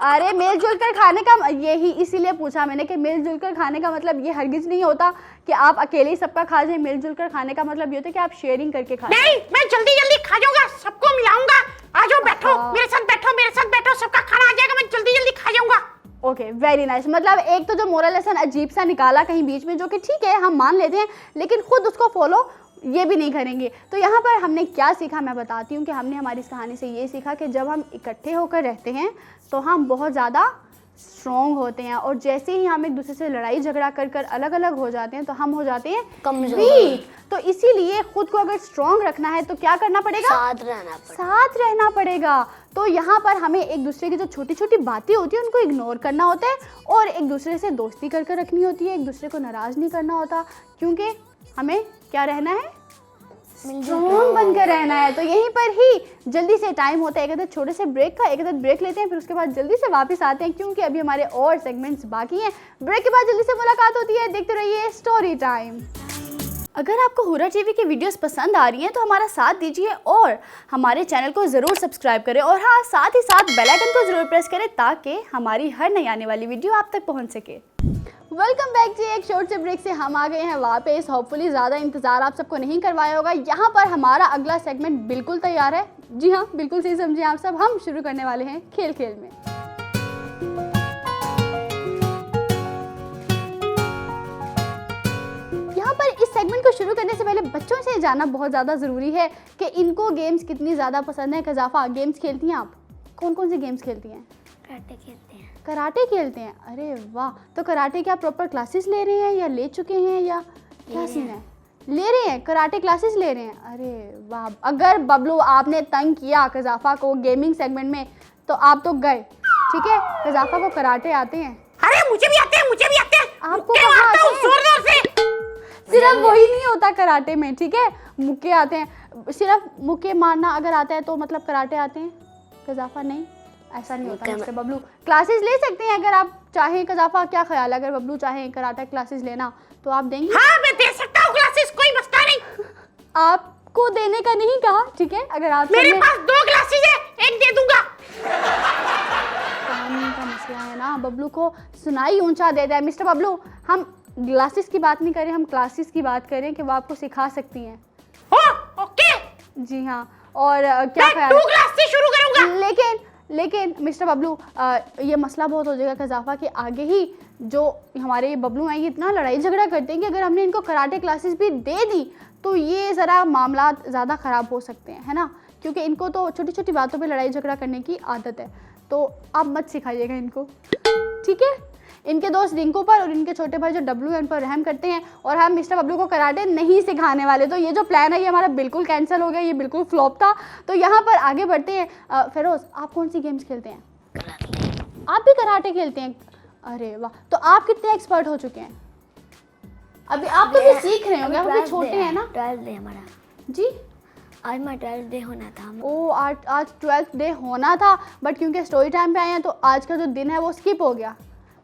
अरे मिलजुल कर खाने का यही इसीलिए पूछा मैंने कि मिलजुल कर खाने का मतलब ये हरगिज नहीं होता कि आप अकेले ही सबका खा जाए। मिलजुल कर खाने का मतलब ये होता है कि आप शेयरिंग करके खा। नहीं, मैं जल्दी जल्दी खा जाऊंगा, सबको मिलाऊंगा। आ जाओ बैठो मेरे साथ, बैठो मेरे साथ बैठो, सबका खाना आ जाएगा, मैं जल्दी जल्दी खा जाऊंगा। Okay very nice. मतलब एक तो जो मोरल लेसन अजीब सा निकाला कहीं बीच में, जो कि ठीक है हम मान लेते हैं, लेकिन खुद उसको फॉलो ये भी नहीं करेंगे। तो यहाँ पर हमने क्या सीखा मैं बताती हूँ कि हमने हमारी इस कहानी से ये सीखा कि जब हम इकट्ठे होकर रहते हैं तो हम बहुत ज़्यादा स्ट्रॉन्ग होते हैं और जैसे ही हम एक दूसरे से लड़ाई झगड़ा कर कर अलग अलग हो जाते हैं तो हम हो जाते हैं वीक। तो इसीलिए खुद को अगर स्ट्रॉन्ग रखना है तो क्या करना पड़ेगा, साथ रहना पड़ेगा। तो यहाँ पर हमें एक दूसरे की जो छोटी छोटी बातें होती हैं उनको इग्नोर करना होता है और एक दूसरे से दोस्ती कर कर रखनी होती है, एक दूसरे को नाराज़ नहीं करना होता, क्योंकि हमें क्या रहना है, स्ट्रॉन्ग बनकर रहना है। तो यहीं पर ही जल्दी से टाइम होता है एक आध छोटे से ब्रेक का, एक आध ब्रेक लेते हैं, फिर उसके बाद जल्दी से वापस आते हैं क्योंकि अभी हमारे और सेगमेंट्स बाकी हैं। ब्रेक के बाद जल्दी से मुलाकात होती है, देखते रहिए स्टोरी टाइम। अगर आपको हुरा टीवी की वीडियोस पसंद आ रही हैं तो हमारा साथ दीजिए और हमारे चैनल को ज़रूर सब्सक्राइब करें और हाँ, साथ ही साथ बेल आइकन को ज़रूर प्रेस करें ताकि हमारी हर नई आने वाली वीडियो आप तक पहुंच सके। वेलकम बैक जी। एक शॉर्ट से ब्रेक से हम आ गए हैं वापस। होपफुली ज़्यादा इंतज़ार आप सबको नहीं करवाया होगा। यहाँ पर हमारा अगला सेगमेंट बिल्कुल तैयार है। जी हाँ, बिल्कुल सही समझे आप सब। हम शुरू करने वाले हैं खेल खेल में। इस सेगमेंट को शुरू करने से पहले बच्चों से जानना बहुत ज़्यादा ज़रूरी है कि इनको गेम्स कितनी ज़्यादा पसंद है। कज़ाफ़ा, गेम्स खेलती हैं आप? कौन कौन से गेम्स खेलती हैं? कराटे खेलते हैं। कराटे खेलते हैं, अरे वाह। तो कराटे क्या प्रॉपर क्लासेस ले रहे हैं या ले चुके हैं या क्या सीन है? ले रहे हैं, कराटे क्लासेस ले रहे हैं, अरे वाह। अगर बबलू आपने तंग किया कज़ाफ़ा को गेमिंग सेगमेंट में तो आप तो गए, ठीक है। कज़ाफ़ा को कराटे आते हैं? अरे मुझे भी आते हैं, मुझे भी आते हैं। आपको कहाँ आते हैं? जोर-जोर से। सिर्फ वही नहीं होता कराटे में, ठीक है। मुक्के आते हैं, सिर्फ मुक्के मारना अगर आता है तो मतलब कराटे आते हैं। कज़ाफ़ा नहीं, ऐसा नहीं होता मिस्टर बबलू। क्लासेस ले सकते हैं अगर आप चाहें। कज़ाफ़ा, क्या ख्याल है, अगर बबलू चाहे कराटे क्लासेस लेना तो आप देंगे? हाँ, मैं दे सकता हूँ क्लासेस, कोई मसला नहीं। आपको देने का नहीं कहा, ठीक है। अगर आप मेरे पास 2 क्लासेस है, एक दे दूंगा। कानून का मसला है ना, बबलू को सुनाई ऊंचा दे दे। मिस्टर बबलू, हम ग्लासेस की बात नहीं करें, हम क्लासेस की बात करें कि वो आपको सिखा सकती हैं। ओके। जी हाँ। और क्या ख्याल है? 2 क्लास से शुरू करूंगा। लेकिन मिस्टर बबलू, ये मसला बहुत हो जाएगा कज़ाफ़ा के आगे ही। जो हमारे बबलू हैं ये इतना लड़ाई झगड़ा करते हैं कि अगर हमने इनको कराटे क्लासेस भी दे दी तो ये ज़रा मामला ज़्यादा ख़राब हो सकते हैं, है ना। क्योंकि इनको तो छोटी छोटी बातों पे लड़ाई झगड़ा करने की आदत है, तो आप मत सिखाइएगा इनको, ठीक है। इनके दोस्त रिंकू पर और इनके छोटे भाई जो डब्लू हैं उन पर रहम करते हैं और हम मिस्टर बबलू को कराटे नहीं सिखाने वाले। तो ये जो प्लान है ये हमारा बिल्कुल कैंसिल हो गया, ये बिल्कुल फ्लॉप था। तो यहाँ पर आगे बढ़ते हैं। फिरोज, आप कौन सी गेम्स खेलते हैं? आप भी कराटे खेलते हैं? अरे वाह। तो आप कितने एक्सपर्ट हो चुके हैं? अभी आप तो भी सीख रहे होंगे, आप भी छोटे हैं ना। 12th डे हमारा जी। आज मैं 12th डे होना था। ओ, आज 12th डे होना था, बट क्योंकि स्टोरी टाइम पे आए हैं तो आज का जो दिन है वो स्किप हो गया।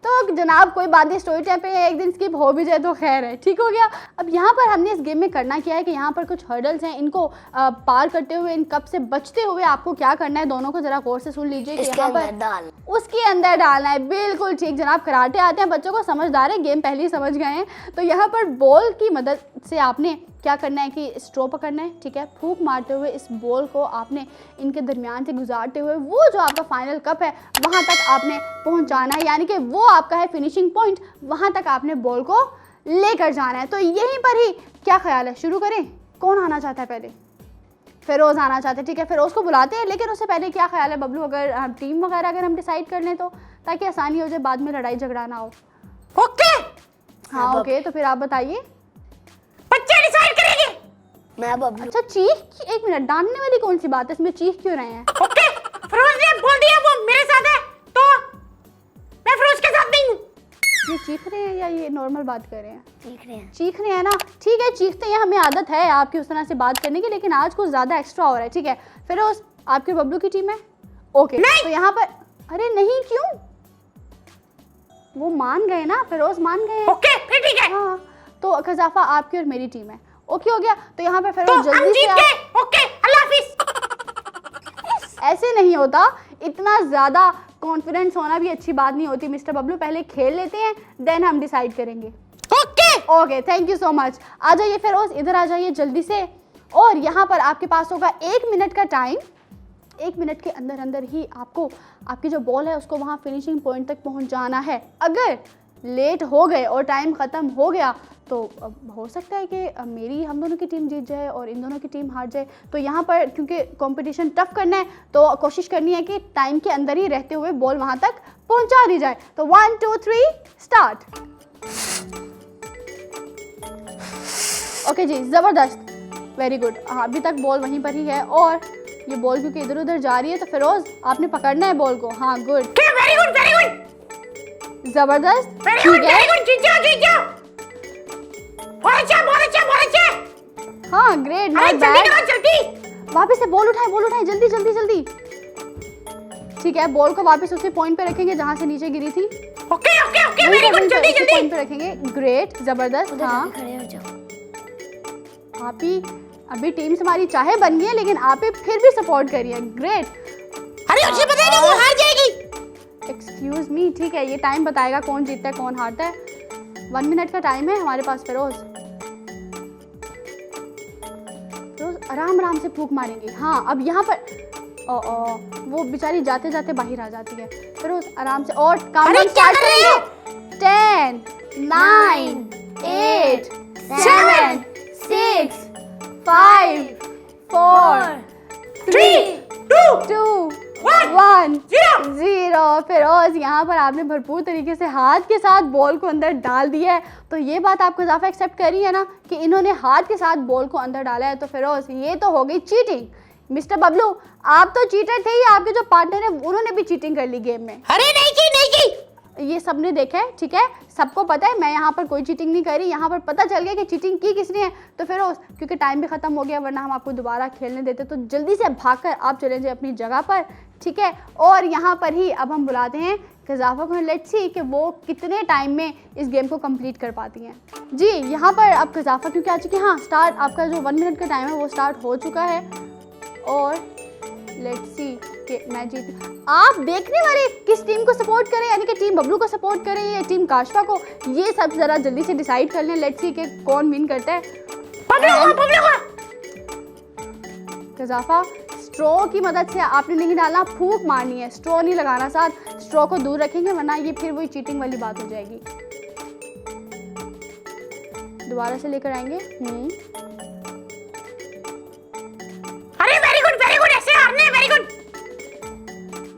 तो जनाब कोई बात नहीं, स्टोरी टाइम पे एक दिन स्किप हो भी जाए तो खैर है, ठीक हो गया। अब यहाँ पर हमने इस गेम में करना क्या है कि यहाँ पर कुछ हर्डल्स हैं, इनको पार करते हुए, इन कप से बचते हुए आपको क्या करना है, दोनों को जरा गौर से सुन लीजिए कि यहाँ पर उसके अंदर डालना है। बिल्कुल ठीक जनाब, कराटे आते हैं बच्चों को, समझदार है, गेम पहले ही समझ गए हैं। तो यहाँ पर बॉल की मदद से आपने क्या करना है कि स्ट्रो पकड़ना है, ठीक है। फूंक मारते हुए इस बॉल को आपने इनके दरमियान से गुजारते हुए वो जो आपका फाइनल कप है वहाँ तक आपने पहुँचाना है, यानी कि वो आपका है फिनिशिंग पॉइंट, वहाँ तक आपने बॉल को लेकर जाना है। तो यहीं पर ही क्या ख्याल है, शुरू करें? कौन आना चाहता है पहले? फिरोज़ आना चाहते हैं, ठीक है। फिरोज़ को बुलाते हैं, लेकिन उससे पहले क्या ख्याल है बबलू, अगर हम टीम वगैरह अगर हम डिसाइड कर लें तो, ताकि आसानी हो जाए, बाद में लड़ाई झगड़ा ना हो। ओके। हाँ ओके, तो फिर आप बताइए। बच्चे डिसाइड करेंगे। मैं बबलू। अच्छा, चीख, एक मिनट, डांटने वाली कौन सी बात है इसमें, चीख क्यों रहे हैं? ओके, फिरोज ने बोल दिया वो मेरे साथ है तो मैं फिरोज के साथ नहीं हूँ। ये चीख रहे हैं या ये नॉर्मल बात कर रहे हैं? चीख रहे हैं ना, ठीक है, चीखते हैं, हमें आदत है आपकी उस तरह से बात करने की, लेकिन आज कुछ ज़्यादा एक्स्ट्रा हो रहा है, ठीक है। फिरोज, आपके बबलू की टीम है? ओके। तो यहाँ पर, अरे नहीं, क्यों? वो मान गए ना, फिरोज मान गए। ओके, फिर ठीक है। हाँ, तो कज़ाफ़ा आपकी और मेरी टीम है। ओके हो गया। तो यहाँ पर फिरोज तो हम जल्दी जीत से गए। ओके, अल्लाह हाफिज। ऐसे नहीं होता, इतना ज़्यादा कॉन्फिडेंस होना भी अच्छी बात नहीं होती मिस्टर बबलू। पहले खेल लेते हैं, देन हम डिसाइड करेंगे। Okay, thank you so much. आ जाइए फिरोज, इधर आ जाइए जल्दी से। और यहाँ पर आपके पास होगा 1 मिनट का टाइम। 1 मिनट के अंदर अंदर ही आपको आपकी जो बॉल है उसको वहाँ फिनिशिंग पॉइंट तक पहुँचाना है। अगर लेट हो गए और टाइम ख़त्म हो गया तो हो सकता है कि हम दोनों की टीम जीत जाए और इन दोनों की टीम हार जाए। तो यहाँ पर क्योंकि कंपटीशन टफ करना है तो कोशिश करनी है कि टाइम के अंदर ही रहते हुए बॉल वहाँ तक पहुँचा दी जाए। तो 1 2 3 स्टार्ट। ओके जी, ज़बरदस्त, वेरी गुड। हाँ, अभी तक बॉल वहीं पर ही है और ये बॉल क्योंकि इधर उधर जा रही है तो फिरोज आपने पकड़ना है बॉल को। हाँ, good, very good, very good, जबरदस्त, वेरी गुड, वेरी गुड, जीत जाओ, जीत जाओ। बहुत अच्छा, बहुत अच्छा, बहुत अच्छा। हाँ, ग्रेट, अरे नॉट जल्दी बैड। करो, जल्दी। वापस से बॉल उठाएं, जल्दी जल्दी जल्दी। ठीक है, बॉल को वापस उसी पॉइंट पे रखेंगे जहाँ से नीचे गिरी थी। Okay okay okay, very good, जल्दी जल्दी। पॉइंट पे रखेंगे, ग्रेट, जबरदस्त। हाँ, खड़े हो जाओ। आप ही अभी टीम से हमारी चाहे बन गई है, लेकिन आप ही फिर भी सपोर्ट करिए। ग्रेट। अरे मुझे पता नहीं, वो हार जाएगी। एक्सक्यूज मी, ठीक है, ये टाइम बताएगा कौन जीतता है कौन हारता है। 1 मिनट का टाइम है हमारे पास। फिरोज आराम आराम से फूंक मारेंगे। हाँ, अब यहाँ पर वो बेचारी जाते जाते बाहर आ जाती है। फिरोज आराम से और काउंटडाउन स्टार्ट करेंगे। 10 9 8 7 6 5 4 3 2 1 0। फिरोज यहाँ पर आपने भरपूर तरीके से हाथ के साथ बॉल को अंदर डाल दिया है। तो ये बात आप कज़ाफ़ा एक्सेप्ट करी है ना कि इन्होंने हाथ के साथ बॉल को अंदर डाला है। तो फिरोज ये तो हो गई चीटिंग। मिस्टर बबलू, आप तो चीटर थे ही, आपके जो पार्टनर है उन्होंने भी चीटिंग कर ली गेम में। अरे नहीं की। ये सबने देखा है, ठीक है, सबको पता है। मैं यहाँ पर कोई चीटिंग नहीं करी, यहाँ पर पता चल गया कि चीटिंग की किसने है। तो फिर क्योंकि टाइम भी ख़त्म हो गया, वरना हम आपको दोबारा खेलने देते, तो जल्दी से भागकर आप चले जाए अपनी जगह पर, ठीक है। और यहाँ पर ही अब हम बुलाते हैं कज़ाफ़ा को। लेट्स सी कि वो कितने टाइम में इस गेम को कंप्लीट कर पाती हैं। जी, यहाँ पर अब कज़ाफ़ा क्योंकि आ चुकी है। हाँ, स्टार्ट आपका जो 1 मिनट का टाइम है वो स्टार्ट हो चुका है। और लेट्स सी कि मैं जीत। आप देखने वाले किस टीम को सपोर्ट करें, यानी कि टीम बबलू को सपोर्ट करें या टीम काशफा को, ये सब ज़रा जल्दी से डिसाइड कर लें। लेट्स सी कि कौन विन करता है। कज़ाफ़ा, स्ट्रॉ की मदद से आपने नहीं डालना, फूंक मारनी है, स्ट्रॉ नहीं लगाना साथ। स्ट्रॉ को दूर रखेंगे वरना ये फिर वही चीटिंग वाली बात हो जाएगी। दोबारा से लेकर आएंगे। अरे वेरी गुड, ऐसे हारने, वेरी गुड।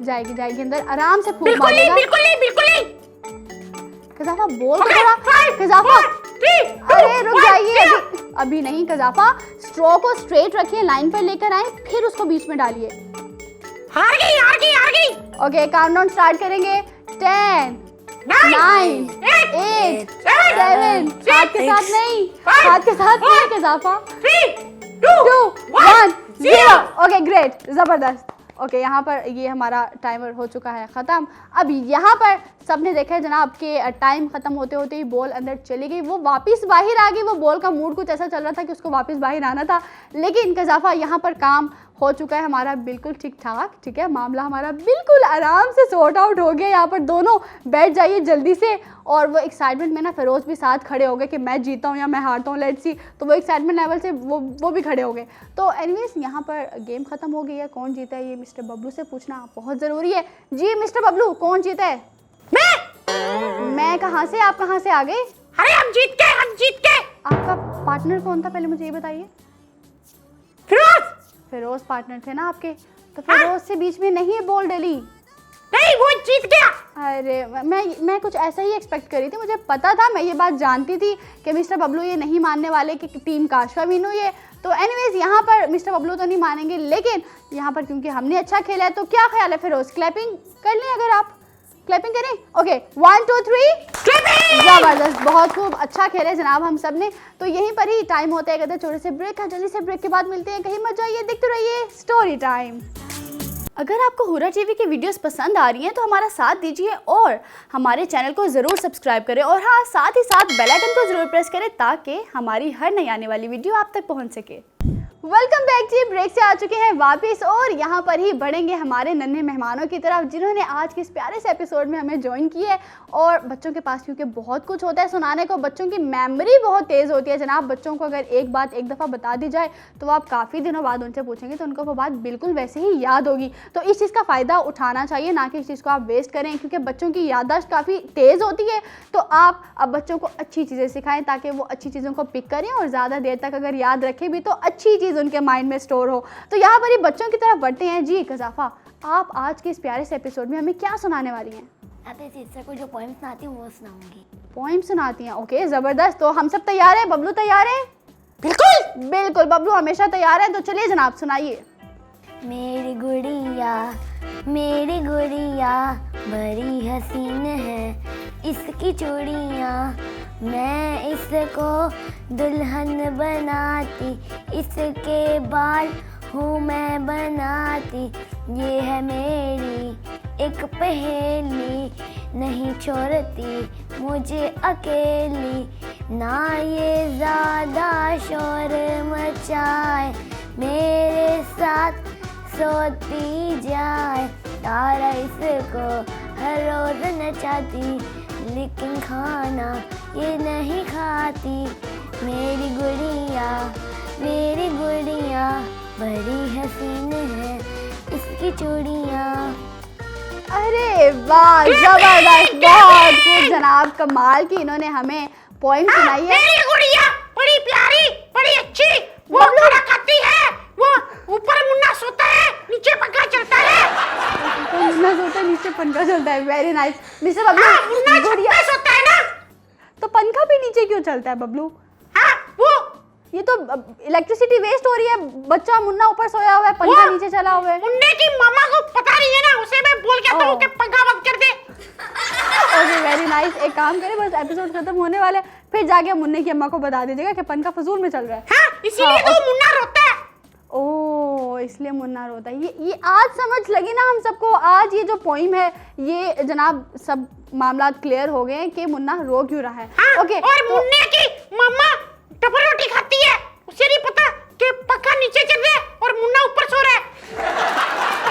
जाएगी अंदर, आराम से फूंक मारेगा। बिल्कुल नहीं। कज़ाफ़ा बोल तो थोड़ा। कज़ाफ़ा, अरे रुक जाइए, अभी नहीं। कज़ाफ़ा, स्ट्रॉ को स्ट्रेट रखिए, लाइन पर लेकर आए, फिर उसको बीच में डालिए। हार गई। ओके, काउंटडाउन स्टार्ट करेंगे। 10 9 8 7। हाथ के साथ नहीं, कज़ाफ़ा। 3 2 1 0। ओके, ग्रेट, ज़बरदस्त। ओके, यहाँ पर ये हमारा टाइमर हो चुका है ख़त्म। अब यहाँ पर सबने देखा है जनाब के टाइम ख़त्म होते होते ही बॉल अंदर चली गई, वो वापस बाहर आ गई। वो बॉल का मूड कुछ ऐसा चल रहा था कि उसको वापस बाहर आना था, लेकिन कज़ाफ़ा यहाँ पर काम हो चुका है हमारा बिल्कुल ठीक ठाक, ठीक है। मामला हमारा बिल्कुल आराम से सॉर्ट आउट हो गया। यहाँ पर दोनों बैठ जाइए जल्दी से। और वो एक्साइटमेंट में ना फिरोज भी साथ खड़े हो गए कि मैं जीता हूँ या मैं हारता हूँ, लेट्स सी। तो वो एक्साइटमेंट लेवल से वो भी खड़े हो गए। तो एनीवेज, यहाँ पर गेम ख़त्म हो गई है। कौन जीता है ये मिस्टर बबलू से पूछना बहुत ज़रूरी है। जी मिस्टर बबलू, कौन जीता है? मैं कहाँ से, आप कहाँ से आ गए? अरे हम जीत के। आपका पार्टनर कौन था पहले मुझे ये बताइए। फिरोज पार्टनर थे ना आपके, तो फिरोज से बीच में नहीं बॉल डली। नहीं, वो जीत गया। अरे मैं कुछ ऐसा ही एक्सपेक्ट करी थी, मुझे पता था, मैं ये बात जानती थी कि मिस्टर बबलू ये नहीं मानने वाले कि टीम काशफा विन हुई है। तो एनीवेज, यहाँ पर मिस्टर बबलू तो नहीं मानेंगे, लेकिन यहाँ पर क्योंकि हमने अच्छा खेला है, तो क्या ख्याल है फिरोज, क्लैपिंग कर लें? अगर आप क्लैपिंग करें। ओके, 1 2 3 जबरदस्त, बहुत खूब, अच्छा खेले जनाब हम सब ने। तो यहीं पर ही टाइम होता है कहते छोटे से ब्रेक का। जल्दी से ब्रेक के बाद मिलते हैं, कहीं मत जाइए, देखते रहिए स्टोरी टाइम। अगर आपको हुरा टीवी की वीडियोस पसंद आ रही हैं तो हमारा साथ दीजिए और हमारे चैनल को ज़रूर सब्सक्राइब करें, और हाँ, साथ ही साथ बेल आइकन को ज़रूर प्रेस करें ताकि हमारी हर नई आने वाली वीडियो आप तक पहुंच सके। वेलकम बैक जी, ब्रेक से आ चुके हैं वापस और यहाँ पर ही बढ़ेंगे हमारे नन्हे मेहमानों की तरफ जिन्होंने आज के इस प्यारे से एपिसोड में हमें ज्वाइन किया है। और बच्चों के पास क्योंकि बहुत कुछ होता है सुनाने को, बच्चों की मेमोरी बहुत तेज़ होती है जनाब। बच्चों को अगर एक बात एक दफ़ा बता दी जाए तो आप काफ़ी दिनों बाद उनसे पूछेंगे तो उनको वो बात बिल्कुल वैसे ही याद होगी। तो इस चीज़ का फ़ायदा उठाना चाहिए, ना कि इस चीज़ को आप वेस्ट करें, क्योंकि बच्चों की याददाश्त काफ़ी तेज़ होती है। तो आप अब बच्चों को अच्छी चीज़ें सिखाएं ताकि वो अच्छी चीज़ों को पिक करें और ज़्यादा देर तक अगर याद रखें भी तो अच्छी चीज़ उनके माइंड में स्टोर हो। तो यहाँ पर ही बच्चों की तरफ बढ़ते हैं। जी कज़ाफ़ा, आप आज के इस प्यारे से एपिसोड में हमें क्या सुनाने वाली हैं? आते सिस्टर को जो पोएम सुनाती हूँ वो सुनाऊंगी। पोएम सुनाती हैं, ओके ज़बरदस्त। तो हम सब तैयार हैं? बबलू तैयार है? बिल्कुल बिल्कुल, बबलू हमेशा तैयार है। तो चलिए जनाब सुनाइए। मेरी गुड़िया बड़ी हसीन है, इसकी चूड़ियाँ मैं इसको दुल्हन बनाती, इसके बाल हूँ मैं बनाती, ये है मेरी एक पहेली, नहीं छोड़ती मुझे अकेली, ना ये ज़्यादा शोर मचाए, मेरे साथ सोती जाए, तारा इसको हर रोज नचाती, लेकिन खाना ये नहीं खाती। मेरी गुड़िया बड़ी हसीन है, इसकी चूड़ियाँ। अरे वाह, जबरदस्त, बहुत खूब जनाब, कमाल की इन्होंने हमें पोइम सुनाई है। मेरी गुड़िया बड़ी प्यारी, बड़ी अच्छी, वो खाना खाती है, वो ऊपर मुन्ना सोता है, नीचे पंखा चलता है। तो मुन्ना सोता है, नीचे पंखा चलता है। Very nice mister Bablu. Munna गुड़िया सोता है ना, तो पंखा भी नीचे क्यों चलता है बबलू? हाँ वो ये तो इलेक्ट्रिसिटी वेस्ट हो रही है। बच्चा मुन्ना ऊपर सोया हुआ है, पंखा नीचे चला हुआ है। मुन्ने की मामा को पता नहीं है ना, उसे मैं बोल के आता हूँ कि पंखा बंद कर दे। Okay very nice. एक काम करें, बस एपिसोड खत्म होने वाला है, फिर जाके मुन्ने की अम्मा को बता दीजिएगा कि पंखा फजूल में चल रहा है। हाँ, इसीलिए तो मुन्ना रोता है। ओह, इसलिए मुन्ना रोता है। ये आज समझ लगी ना हम सबको। आज ये जो पोइम है, ये जनाब सब मामला क्लियर हो गए हैं कि मुन्ना रो क्यों रहा है। हाँ, ओके, और मुन्ने की मम्मा डबल रोटी खाती है, उसे नहीं पता कि पंखा नीचे चल रहा है और मुन्ना ऊपर सो रहा है।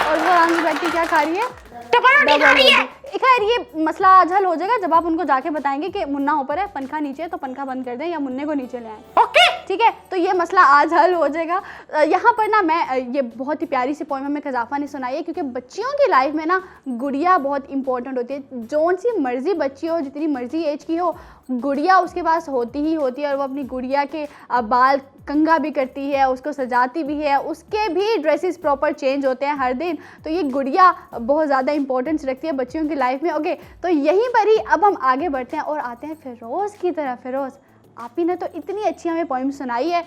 और वो आगे बैठ के क्या खा रही है? डबल रोटी खा रही है। खैर ये मसला आज हल हो जाएगा जब आप उनको जाके बताएंगे कि मुन्ना ऊपर है, पंखा नीचे है, तो पंखा बंद कर दें या मुन्ने को नीचे ले आए। ओके, ठीक है, तो ये मसला आज हल हो जाएगा। यहाँ पर ना मैं ये बहुत ही प्यारी सी पोइम हमें कज़ाफ़ा ने सुनाई है, क्योंकि बच्चियों की लाइफ में ना गुड़िया बहुत इंपॉर्टेंट होती है। जौन सी मर्जी बच्ची हो, जितनी मर्जी एज की हो, गुड़िया उसके पास होती ही होती है। और वो अपनी गुड़िया के बाल कंघा भी करती है, उसको सजाती भी है, उसके भी ड्रेसेस प्रॉपर चेंज होते हैं हर दिन। तो ये गुड़िया बहुत ज़्यादा इंपॉर्टेंस रखती है बच्चियों की लाइफ में। ओके, तो यहीं पर ही अब हम आगे बढ़ते हैं और आते हैं फ़िरोज़ की तरफ। फ़िरोज़, आप ही ने तो इतनी अच्छी हमें पोइम सुनाई है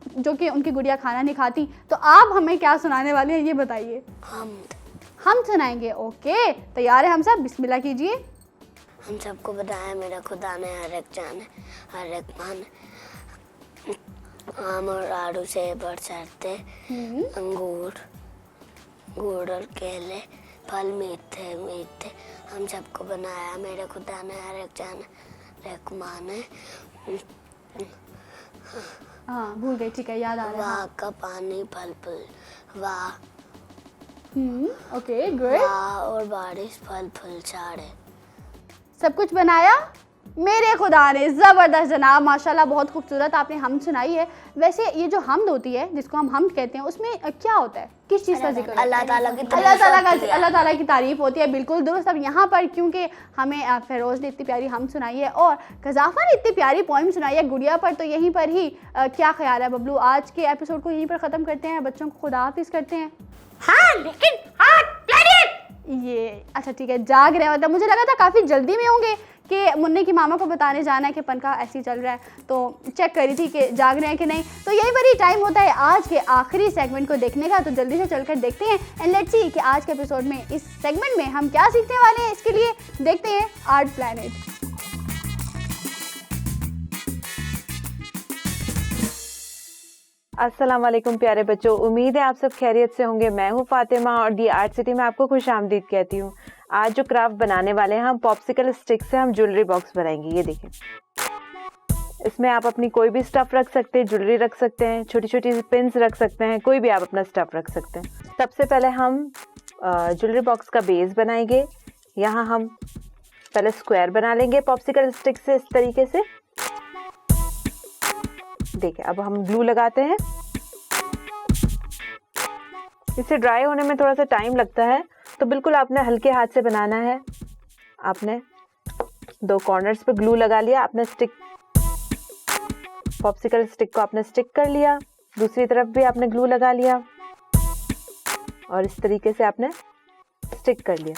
जो कि उनकी गुड़िया खाना नहीं खाती, तो आप हमें क्या सुनाने वाले हैं ये बताइए। हम सुनाएंगे। ओके, तैयार है हम सब? बिस्मिल्लाह कीजिए। हम सबको बताया मेरा खुदा ने हर एक जान है, हर एक मान। आम और आड़ू से बरसाते, अंगूर गुड़ और केले, फल मीठे मीठे। हम सबको बनाया मेरे खुदा ने हर एक जान, हर एक मान है। हाँ, भूल गई, ठीक है, याद आ रहा है। वाह का पानी फल फूल, वाह। Okay, good. वाह और बारिश फल फूल छाड़े। सब कुछ बनाया मेरे खुदा ने। ज़बरदस्त जनाब, माशाल्लाह, बहुत खूबसूरत आपने हम सुनाई है। वैसे ये जो हमद होती है, जिसको हम कहते हैं, उसमें क्या होता है, किस चीज़ का जिक्र? अल्लाह ताला की अल्लाह ताला की तारीफ होती है। बिल्कुल दुरुस्त। अब यहाँ पर क्योंकि हमें फ़िरोज़ ने इतनी प्यारी हम सुनाई है और कज़ाफ़ा ने इतनी प्यारी पोइम सुनाई है गुड़िया पर, तो यहीं पर ही क्या ख्याल है बबलू, आज के एपिसोड को यहीं पर ख़त्म करते हैं, बच्चों को खुदा हाफिज़ करते हैं? हाँ, लेकिन हाँ प्लेनेट ये अच्छा ठीक है, जाग रहे हैं। मतलब मुझे लगा था काफ़ी जल्दी में होंगे कि मुन्ने की मामा को बताने जाना है कि पंखा ऐसे ही चल रहा है, तो चेक करी थी कि जाग रहे हैं कि नहीं। तो यही बड़ी टाइम होता है आज के आखिरी सेगमेंट को देखने का, तो जल्दी से चलकर देखते हैं एंड लेट्स सी कि आज के एपिसोड में, इस सेगमेंट में हम क्या सीखने वाले हैं। इसके लिए देखते हैं आर्ट प्लैनेट। अस्सलाम वालेकुम प्यारे बच्चों, उम्मीद है आप सब खैरियत से होंगे। मैं हूँ फातिमा और दी आर्ट सिटी में आपको खुशामदीद कहती हूँ। आज जो क्राफ्ट बनाने वाले हैं, हम पॉप्सिकल स्टिक से हम ज्वेलरी बॉक्स बनाएंगे। ये देखिए, इसमें आप अपनी कोई भी स्टफ रख सकते हैं, ज्वेलरी रख सकते हैं, छोटी छोटी पिन्स रख सकते हैं, कोई भी आप अपना स्टफ रख सकते हैं। सबसे पहले हम ज्वेलरी बॉक्स का बेस बनाएंगे। यहाँ हम पहले स्क्वायर बना लेंगे पॉप्सिकल स्टिक से, इस तरीके से। देखिए, अब हम ग्लू लगाते हैं। इसे ड्राई होने में थोड़ा सा टाइम लगता है, तो बिल्कुल आपने हल्के हाथ से बनाना है। आपने दो कॉर्नर्स पे ग्लू लगा लिया, आपने स्टिक, पॉप्सिकल स्टिक को आपने स्टिक कर लिया, दूसरी तरफ भी आपने ग्लू लगा लिया और इस तरीके से आपने स्टिक कर लिया।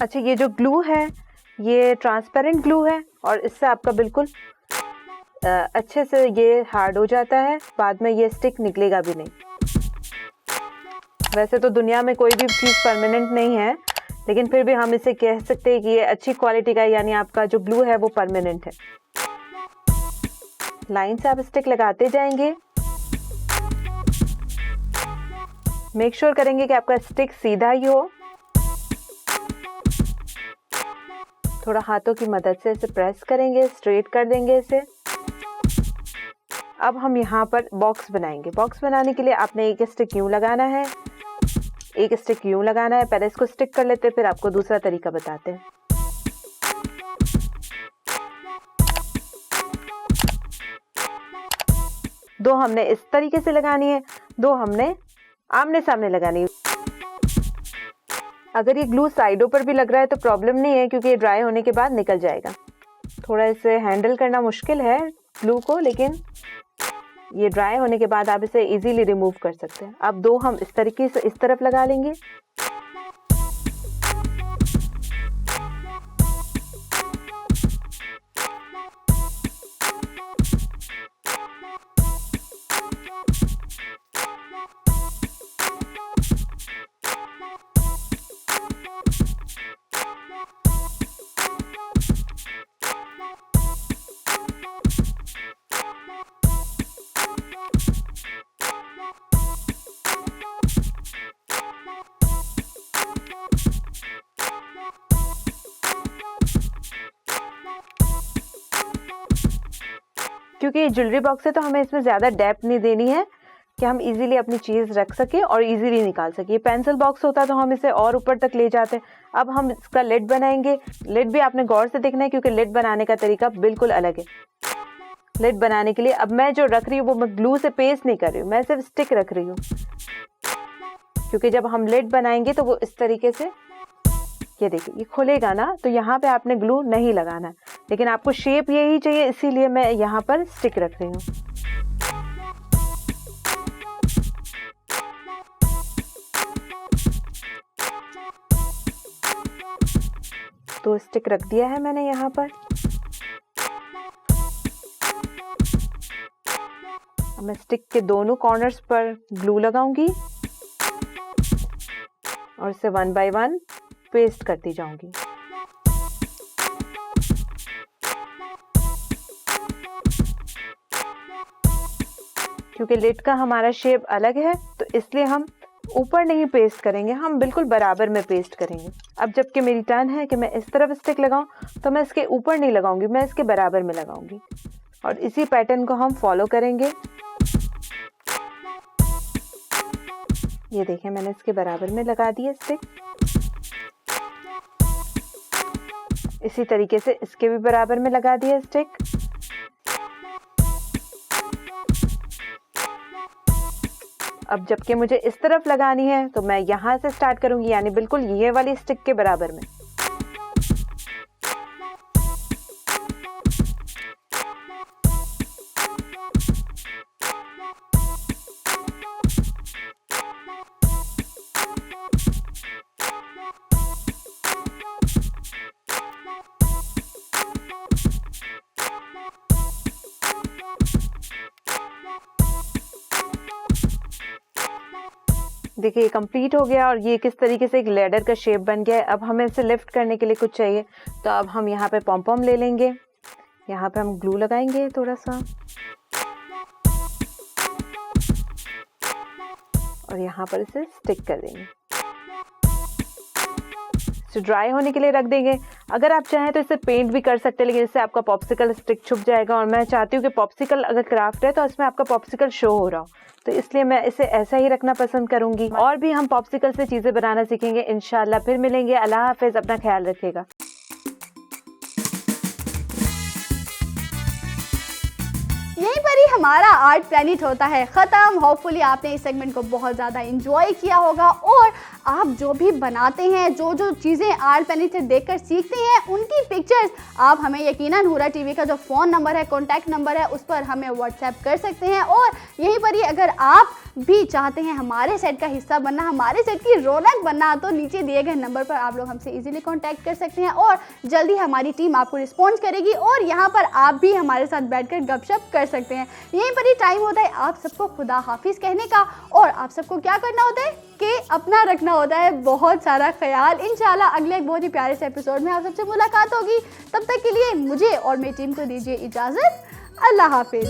अच्छा, ये जो ग्लू है ये ट्रांसपेरेंट ग्लू है और इससे आपका बिल्कुल अच्छे से ये हार्ड हो जाता है, बाद में ये स्टिक निकलेगा भी नहीं। वैसे तो दुनिया में कोई भी चीज़ परमानेंट नहीं है, लेकिन फिर भी हम इसे कह सकते हैं कि ये अच्छी क्वालिटी का, यानी आपका जो ग्लू है वो परमानेंट है। लाइन से आप स्टिक लगाते जाएंगे। मेक श्योर करेंगे कि आपका स्टिक सीधा ही हो। थोड़ा हाथों की मदद से इसे प्रेस करेंगे, स्ट्रेट कर देंगे इसे। अब हम यहाँ पर बॉक्स बनाएंगे। बॉक्स बनाने के लिए आपने एक स्टिक यूँ लगाना है, एक स्टिक यूँ लगाना है। पहले इसको स्टिक कर लेते हैं, फिर आपको दूसरा तरीका बताते हैं। दो हमने इस तरीके से लगानी है, दो हमने आमने सामने लगानी है। अगर ये ग्लू साइडों पर भी लग रहा है तो प्रॉब्लम नहीं है, क्योंकि ये ड्राई होने के बाद निकल जाएगा। थोड़ा इसे हैंडल करना मुश्किल है ग्लू को, लेकिन ये ड्राई होने के बाद आप इसे इजीली रिमूव कर सकते हैं। अब दो हम इस तरीके से इस तरफ लगा लेंगे। क्योंकि ये ज्वेलरी बॉक्स है तो हमें इसमें ज़्यादा डेप्थ नहीं देनी है कि हम इजीली अपनी चीज़ रख सकें और इजीली निकाल सकें। ये पेंसिल बॉक्स होता तो हम इसे और ऊपर तक ले जाते। अब हम इसका लिड बनाएंगे। लिड भी आपने गौर से देखना है, क्योंकि लिड बनाने का तरीका बिल्कुल अलग है। लिड बनाने के लिए अब मैं जो रख रही हूँ वो मैं ग्लू से पेस्ट नहीं कर रही हूँ, मैं सिर्फ स्टिक रख रही हूँ, क्योंकि जब हम लिड बनाएंगे तो वो इस तरीके से, ये देखिए ये खुलेगा ना, तो यहाँ पे आपने ग्लू नहीं लगाना, लेकिन आपको शेप यही चाहिए, इसीलिए मैं यहाँ पर स्टिक रख रही हूँ। तो स्टिक रख दिया है मैंने यहाँ पर। अब मैं स्टिक के दोनों कॉर्नर्स पर ग्लू लगाऊंगी और इसे 1 बाय 1 पेस्ट करती जाऊंगी। क्योंकि लिड का हमारा शेप अलग है तो इसलिए हम ऊपर नहीं पेस्ट करेंगे, हम बिल्कुल बराबर में पेस्ट करेंगे। अब जबकि मेरी टर्न है कि मैं इस तरफ स्टिक लगाऊं, तो मैं इसके ऊपर नहीं लगाऊंगी, मैं इसके बराबर में लगाऊंगी और इसी पैटर्न को हम फॉलो करेंगे। ये देखें मैंने इसके बराबर में लगा दिया स्टिक। इसी तरीके से इसके भी बराबर में लगा दिया स्टिक। अब जबकि मुझे इस तरफ लगानी है तो मैं यहाँ से स्टार्ट करूंगी, यानी बिल्कुल ये वाली स्टिक के बराबर में। देखिए ये कंप्लीट हो गया और ये किस तरीके से एक लैडर का शेप बन गया है। अब हमें इसे लिफ्ट करने के लिए कुछ चाहिए, तो अब हम यहाँ पे पॉम पॉम ले लेंगे। यहाँ पे हम ग्लू लगाएंगे थोड़ा सा और यहाँ पर इसे स्टिक कर देंगे। इसे ड्राई होने के लिए रख देंगे। अगर आप चाहें तो इसे पेंट भी कर सकते हैं, लेकिन इससे आपका पॉप्सिकल स्टिक छुप जाएगा और मैं चाहती हूँ कि पॉप्सिकल अगर क्राफ्ट है तो इसमें आपका पॉप्सिकल शो हो रहा हो, तो इसलिए मैं इसे ऐसा ही रखना पसंद करूंगी। और भी हम पॉप्सिकल से चीज़ें बनाना सीखेंगे इंशाल्लाह। फिर मिलेंगे। अल्लाह हाफिज़, अपना ख्याल रखिएगा। यहीं पर ही हमारा आर्ट प्लैनेट होता है ख़त्म। होपफुली आपने इस सेगमेंट को बहुत ज़्यादा एंजॉय किया होगा और आप जो भी बनाते हैं, जो जो चीज़ें आर्ट प्लैनेट से देखकर सीखते हैं, उनकी पिक्चर्स आप हमें यकीनन हुरा टीवी का जो फ़ोन नंबर है, कॉन्टैक्ट नंबर है, उस पर हमें व्हाट्सएप कर सकते हैं। और यहीं पर ही अगर आप भी चाहते हैं हमारे सेट का हिस्सा बनना, हमारे सेट की रौनक बनना, तो नीचे दिए गए नंबर पर आप लोग हमसे इजीली कांटेक्ट कर सकते हैं और जल्दी हमारी टीम आपको रिस्पॉन्स करेगी और यहाँ पर आप भी हमारे साथ बैठकर गपशप कर सकते हैं। यहीं पर ही टाइम होता है आप सबको खुदा हाफिज़ कहने का और आप सबको क्या करना होता है कि अपना रखना होता है बहुत सारा ख्याल। इंशाल्लाह अगले एक बहुत ही प्यारे से एपिसोड में आप सबसे मुलाकात होगी। तब तक के लिए मुझे और मेरी टीम को दीजिए इजाज़त। अल्लाह हाफिज़।